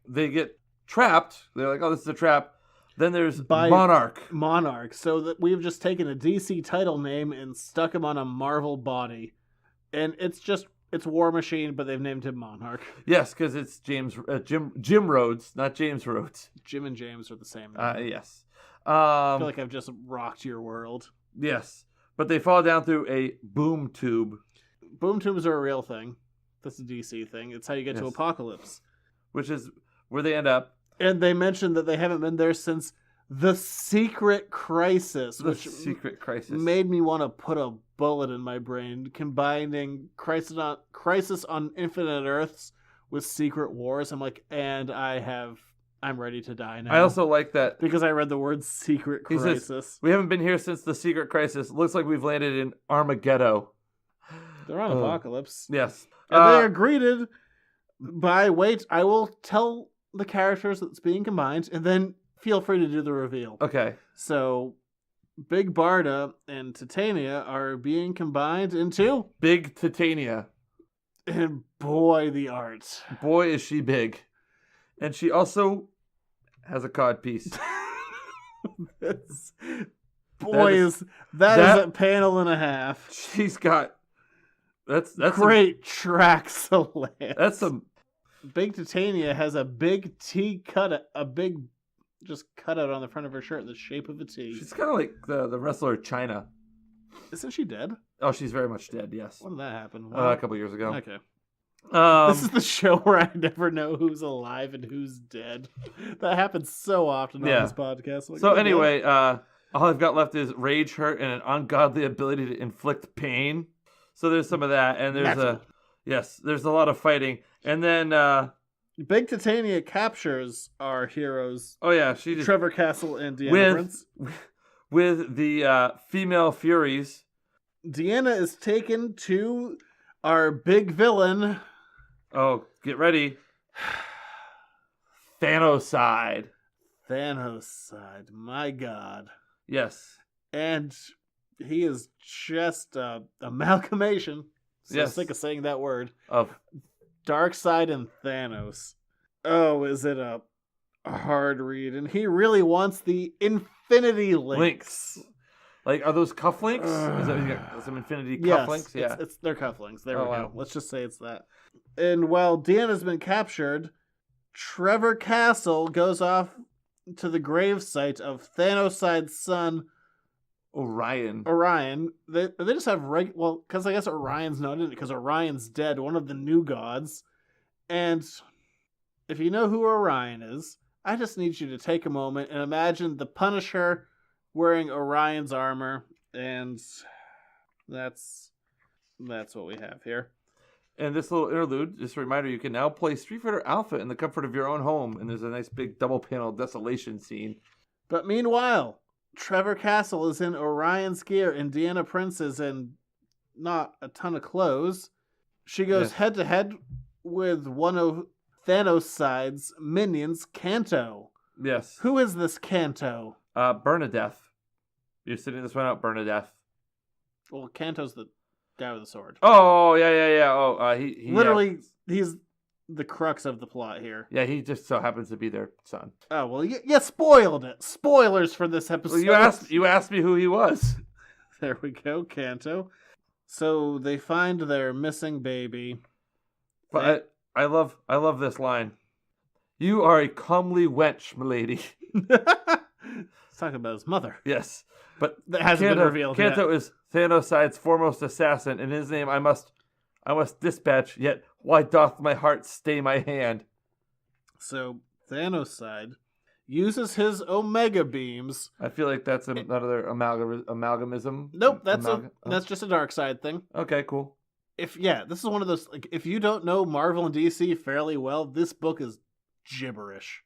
they get trapped. They're like, "Oh, this is a trap." Then there's By Monarch. So that we've just taken a DC title name and stuck him on a Marvel body, and it's War Machine, but they've named him Monarch. Yes, because it's Jim Rhodes, not James Rhodes. Jim and James are the same name. Yes. I feel like I've just rocked your world. Yes, but they fall down through a boom tube, Boom tubes are a real thing. That's a DC thing. It's how you get to Yes. Apocalypse. which is where they end up. And they mentioned that they haven't been there since the Secret Crisis, The which Secret Crisis. made me want to put a bullet in my brain, combining Crisis on Infinite Earths with Secret Wars. I'm like, and I'm ready to die now. I also like that. because I read the word Secret He says, Crisis. we haven't been here since the Secret Crisis. Looks like we've landed in Armageddon. They're on Apocalypse. Yes. And they are greeted by, wait, I will tell the characters that's being combined, and then feel free to do the reveal. Okay. So, Big Barda and Titania are being combined into, Big Titania. and boy, the art. Boy, is she big. And she also has a cod piece. That's, That is that is a panel and a half. She's got... That's Great tracks of land. That's some... Big Titania has a big T cutout on the front of her shirt in the shape of a T. She's kind of like the wrestler Chyna. Isn't she dead? Oh, she's very much dead, yes. When did that happen? A couple years ago. Okay. Um, This is the show where I never know who's alive and who's dead. That happens so often on this podcast. Like, so oh, anyway, all I've got left is rage, hurt, and an ungodly ability to inflict pain. So there's some of that, and there's a lot of fighting. And then Big Titania captures our heroes, oh yeah, she just Trevor Castle and Deanna Prince. with the female furies. Deanna is taken to our big villain. Oh, get ready. Thanoside. Thanoside, my god. Yes. And he is just a amalgamation. So Yes. sick of saying that word. Of Darkseid and Thanos. Oh, is it a hard read? And he really wants the Infinity Links. Like, are those cufflinks? Is that you got some Infinity Yes, cufflinks? Yeah. it's they're cufflinks. There we go. Wow. Let's just say it's that. And while Deanna's been captured, Trevor Castle goes off to the gravesite of Thanoside's son, Orion. They just have well, because I guess Orion's not in it because Orion's dead, one of the new gods. And if you know who Orion is, I just need you to take a moment and imagine the Punisher wearing Orion's armor, and that's what we have here. And this little interlude, just a reminder, you can now play Street Fighter Alpha in the comfort of your own home, and there's a nice big double panel desolation scene. But meanwhile, Trevor Castle is in Orion's gear, and Deanna Prince is in not a ton of clothes. She goes head to head with one of Thanos' side's minions, Kanto. Yes. Who is this Kanto? Bernadette. You're sitting this one out, Bernadette. Well, Kanto's the guy with the sword. Oh, yeah. Oh, he literally, he's the crux of the plot here. Yeah, he just so happens to be their son. Oh, well, you spoiled it. Spoilers for this episode. Well, you asked me who he was. There we go, Kanto. So they find their missing baby. But I love this line. You are a comely wench, milady. He's talking about his mother. Yes. But that hasn't been revealed Kanto yet. is Thanos' foremost assassin. In his name I must dispatch, yet why doth my heart stay my hand? So Thanos' side uses his Omega beams. I feel like that's another amalgamism. Nope, that's just a dark side thing. Okay, cool. This is one of those, like, if you don't know Marvel and DC fairly well, this book is gibberish.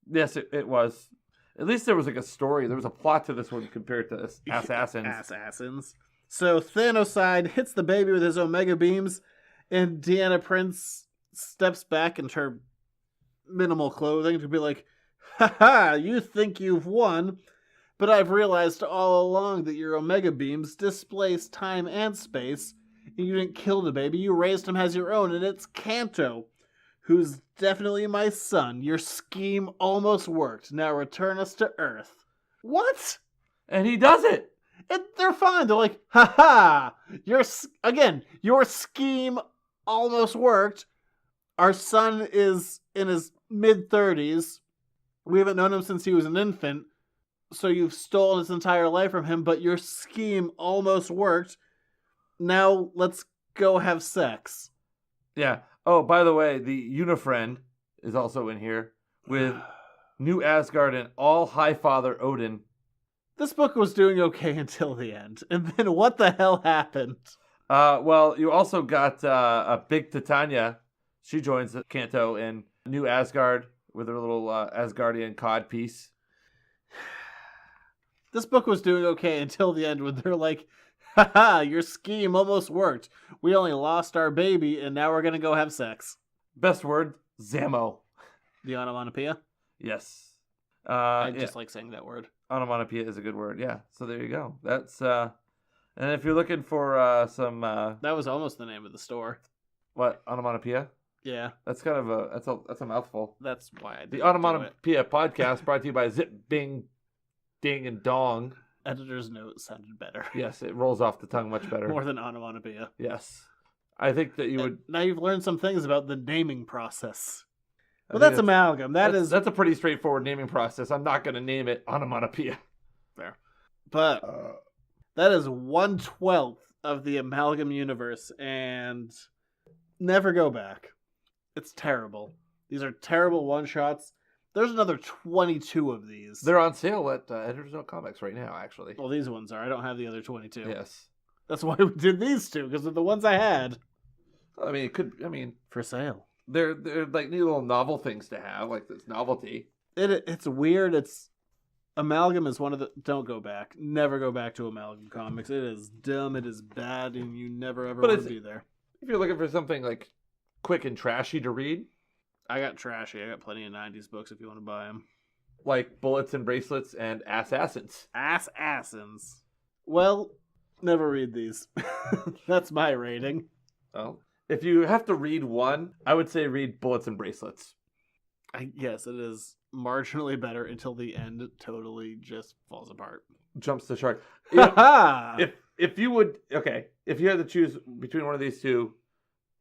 Yes, it was. At least there was like a story. There was a plot to this one compared to Assassins. So Thanos' side hits the baby with his Omega beams, and Deanna Prince steps back in her minimal clothing to be like, haha, you think you've won, but I've realized all along that your Omega beams displace time and space, and you didn't kill the baby, you raised him as your own, and it's Kanto, who's definitely my son. Your scheme almost worked. Now return us to Earth. What? And he does it. And they're fine. They're like, haha, your scheme almost worked. Our son is in his mid-30s. We haven't known him since he was an infant. So you've stolen his entire life from him, but your scheme almost worked. Now let's go have sex. Yeah. Oh, by the way, the Unifriend is also in here with New Asgard and all High Father Odin. This book was doing okay until the end. And then what the hell happened? Well, you also got a Big Titania. She joins Kanto in New Asgard with her little Asgardian cod piece. This book was doing okay until the end when they're like, haha, your scheme almost worked. We only lost our baby and now we're going to go have sex. Best word, Zamo. The onomatopoeia? Yes. I just like saying that word. Onomatopoeia is a good word, yeah. So there you go. That's, and if you're looking for some... that was almost the name of the store. What, onomatopoeia? Yeah. That's kind of that's a mouthful. That's why I did The Onomatopoeia Podcast brought to you by Zip, Bing, Ding, and Dong. Editor's note sounded better. Yes, it rolls off the tongue much better. More than onomatopoeia. Yes. I think that you would... Now you've learned some things about the naming process. Well, that's amalgam. That's a pretty straightforward naming process. I'm not going to name it onomatopoeia. Fair. But that is 1/12 of the amalgam universe, and never go back. It's terrible. These are terrible one-shots. There's another 22 of these. They're on sale at Editors Note Comics right now, actually. Well, these ones are. I don't have the other 22. Yes. That's why we did these two, because they're the ones I had. I mean, for sale. They're like neat little novel things to have, like this novelty. It's weird. Amalgam is one of the... Don't go back. Never go back to Amalgam Comics. It is dumb. It is bad, and you never ever want to be there. If you're looking for something like quick and trashy to read, I got trashy. I got plenty of 90s books if you want to buy them. Like Bullets and Bracelets and Assassins. Assassins. Well, never read these. That's my rating. Well, if you have to read one, I would say read Bullets and Bracelets. Yes, it is marginally better until the end totally just falls apart. Jumps the shark. If you had to choose between one of these two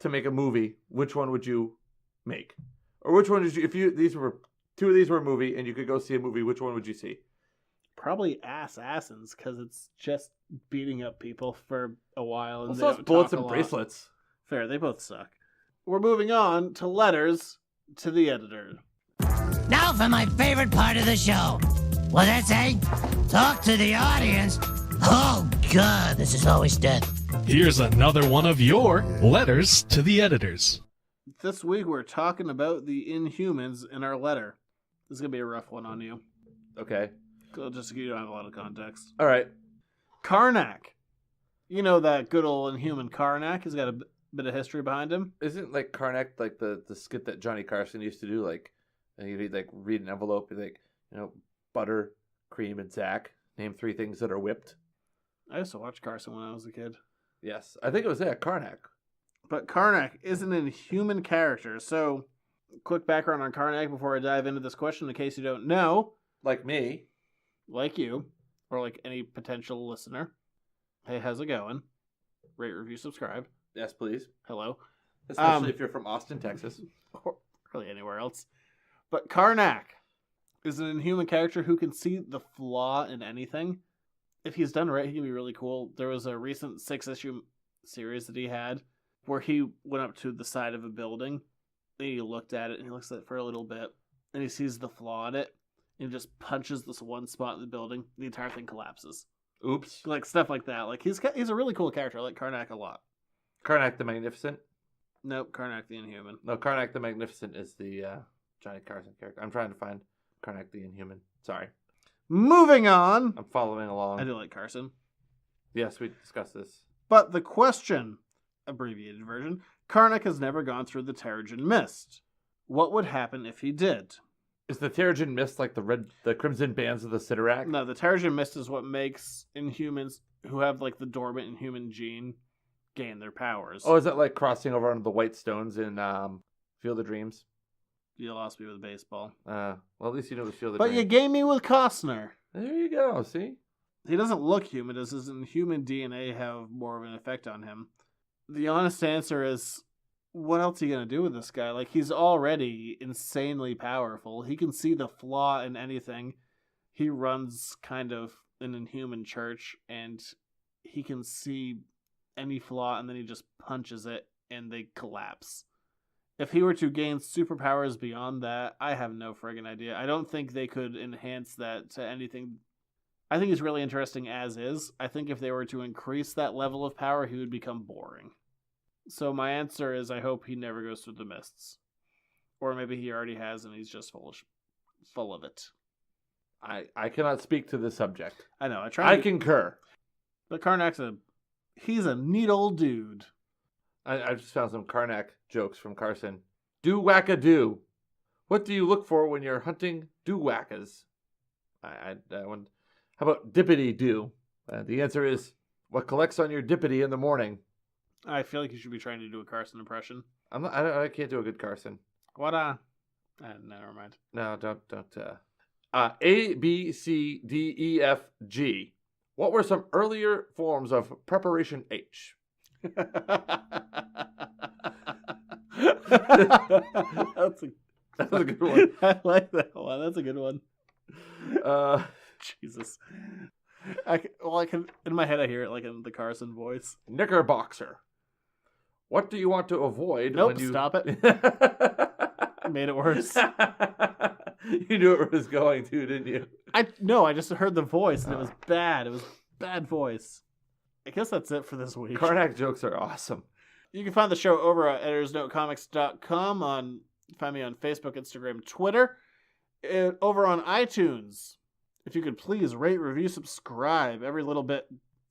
to make a movie, which one would you make? Or which one did you, two of these were a movie and you could go see a movie, which one would you see? Probably assassins, because it's just beating up people for a while. And Also, they don't bullets talk and a lot. bracelets. Fair, they both suck. We're moving on to letters to the editor. Now for my favorite part of the show. What'd that say? Talk to the audience? Oh, God, this is always dead. Here's another one of your letters to the editors. This week we're talking about the Inhumans in our letter. This is going to be a rough one on you. Okay. Just so you don't have a lot of context. All right. Karnak. You know that good old Inhuman Karnak. He's got a bit of history behind him. Isn't like Karnak like the skit that Johnny Carson used to do? Like, he'd like read an envelope, he'd like, butter, cream, and Zach. Name 3 things that are whipped. I used to watch Carson when I was a kid. Yes, I think it was Karnak. But Karnak is an Inhuman character. So, quick background on Karnak before I dive into this question, in case you don't know. Like me. Like you, or like any potential listener. Hey, how's it going? Rate, review, subscribe. Yes, please. Hello. Especially if you're from Austin, Texas. Or really anywhere else. But Karnak is an Inhuman character who can see the flaw in anything. If he's done right, he can be really cool. There was a recent 6-issue series that he had where he went up to the side of a building and he looked at it and he looks at it for a little bit and he sees the flaw in it and he just punches this one spot in the building. The entire thing collapses. Oops. Like stuff like that. Like he's a really cool character. I like Karnak a lot. Karnak the Magnificent? Nope, Karnak the Inhuman. No, Karnak the Magnificent is the Johnny Carson character. I'm trying to find Karnak the Inhuman. Sorry. Moving on. I'm following along. I do like Carson. Yes, we discussed this. But the question, abbreviated version, Karnak has never gone through the Terrigen Mist. What would happen if he did? Is the Terrigen Mist like the crimson bands of the Sidorak? No, the Terrigen Mist is what makes Inhumans who have like the dormant Inhuman gene gain their powers. Oh, is that like crossing over onto the White Stones in Field of Dreams? You lost me with baseball. Well, at least you know the Field of But Dreams. you gave me with Costner. There you go, see? He doesn't look human. Does his Inhuman DNA have more of an effect on him? The honest answer is, what else are you going to do with this guy? Like, he's already insanely powerful. He can see the flaw in anything. He runs kind of an Inhuman church, and he can see any flaw, and then he just punches it, and they collapse. If he were to gain superpowers beyond that, I have no friggin' idea. I don't think they could enhance that to anything. I think he's really interesting as is. I think if they were to increase that level of power, he would become boring. So my answer is I hope he never goes through the mists. Or maybe he already has and he's just full of it. I cannot speak to the subject. I know. I concur. But Karnak's he's a neat old dude. I just found some Karnak jokes from Carson. Do-wacka-do. What do you look for when you're hunting do-wackas? How about dippity-do? The answer is, what collects on your dippity in the morning? I feel like you should be trying to do a Carson impression. I can't do a good Carson. What, never mind. No, don't. A, B, C, D, E, F, G. What were some earlier forms of preparation H? That's a good one. I like that one. That's a good one. Jesus. I can in my head I hear it like in the Carson voice. Knickerboxer. What do you want to avoid when you... Stop it. Made it worse. You knew where it was going to, didn't you? I just heard the voice and it was bad. It was bad voice. I guess that's it for this week. Karnak jokes are awesome. You can find the show over at editorsnotecomics.com. Find me on Facebook, Instagram, Twitter. Over on iTunes. If you could please rate, review, subscribe. Every little bit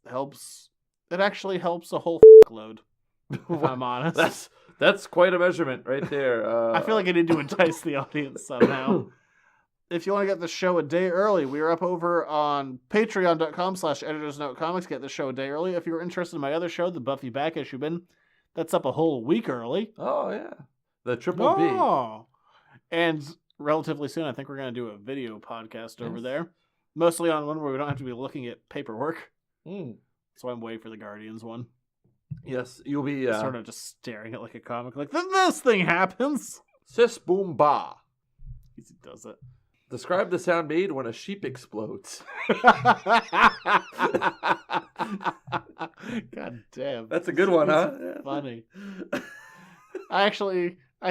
helps. It actually helps a whole load. If I'm honest. That's quite a measurement right there. I feel like I need to entice the audience somehow. If you want to get the show a day early, we are up over on patreon.com/editorsnotecomics. Get the show a day early. If you're interested in my other show, the Buffy Back Issue Bin, that's up a whole week early. Oh, yeah. The Triple B. And relatively soon, I think we're going to do a video podcast over there. Mostly on one where we don't have to be looking at paperwork. So I'm waiting for the Guardians one. Yes, you'll be... sort of just staring at like a comic, like, then this thing happens! Sis boom ba. He does it. Describe the sound made when a sheep explodes. God damn. That's a good one, huh? Funny. I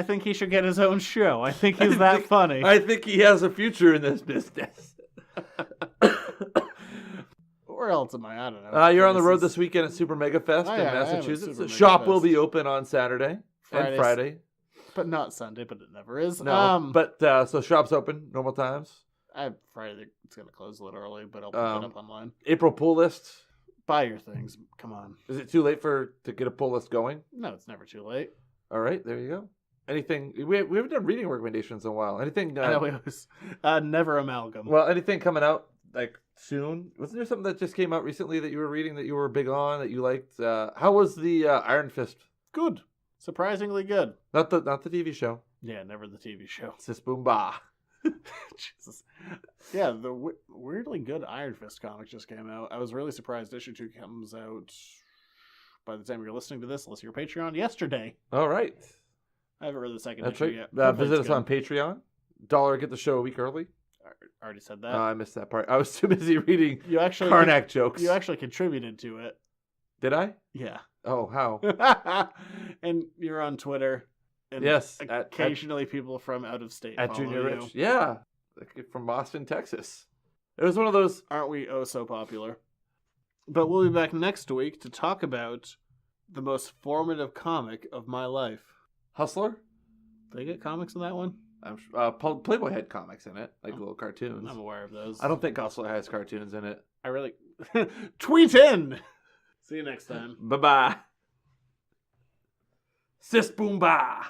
think he should get his own show. I think he's that funny. I think he has a future in this business. Where else am I? I don't know. You're on the road this weekend at Super Mega Fest in Massachusetts. The shop will be open on Saturday and Friday. But not Sunday, but it never is. No, so shop's open, normal times. Friday, it's going to close a little early, but I'll pick it up online. April pull list. Buy your things. Come on. Is it too late to get a pull list going? No, it's never too late. All right, there you go. Anything? We haven't done reading recommendations in a while. Anything? I know it was never Amalgam. Well, anything coming out like soon? Wasn't there something that just came out recently that you were reading that you were big on that you liked? How was the Iron Fist? Good. Surprisingly good. Not the TV show. Yeah, never the TV show. Sis Boom Ba. Jesus. Yeah, the weirdly good Iron Fist comic just came out. I was really surprised. Issue 2 comes out by the time you're listening to this, unless you're Patreon, yesterday. All right. I haven't read the second That's issue right. yet. Visit us on Patreon. $1 get the show a week early. I already said that. I missed that part. I was too busy reading Karnak jokes. You actually contributed to it. Did I? Yeah. Oh, how? And you're on Twitter. And yes. Occasionally people from out of state at follow Junior you. Rich. Yeah. From Boston, Texas. It was one of those. Aren't we so popular? But we'll be back next week to talk about the most formative comic of my life. Hustler? Did they get comics in that one? Playboy had comics in it, like little cartoons. I'm aware of those. I don't think Hustler has cartoons in it. I really... Tweet in! See you next time. Bye-bye. Sis Boom Ba.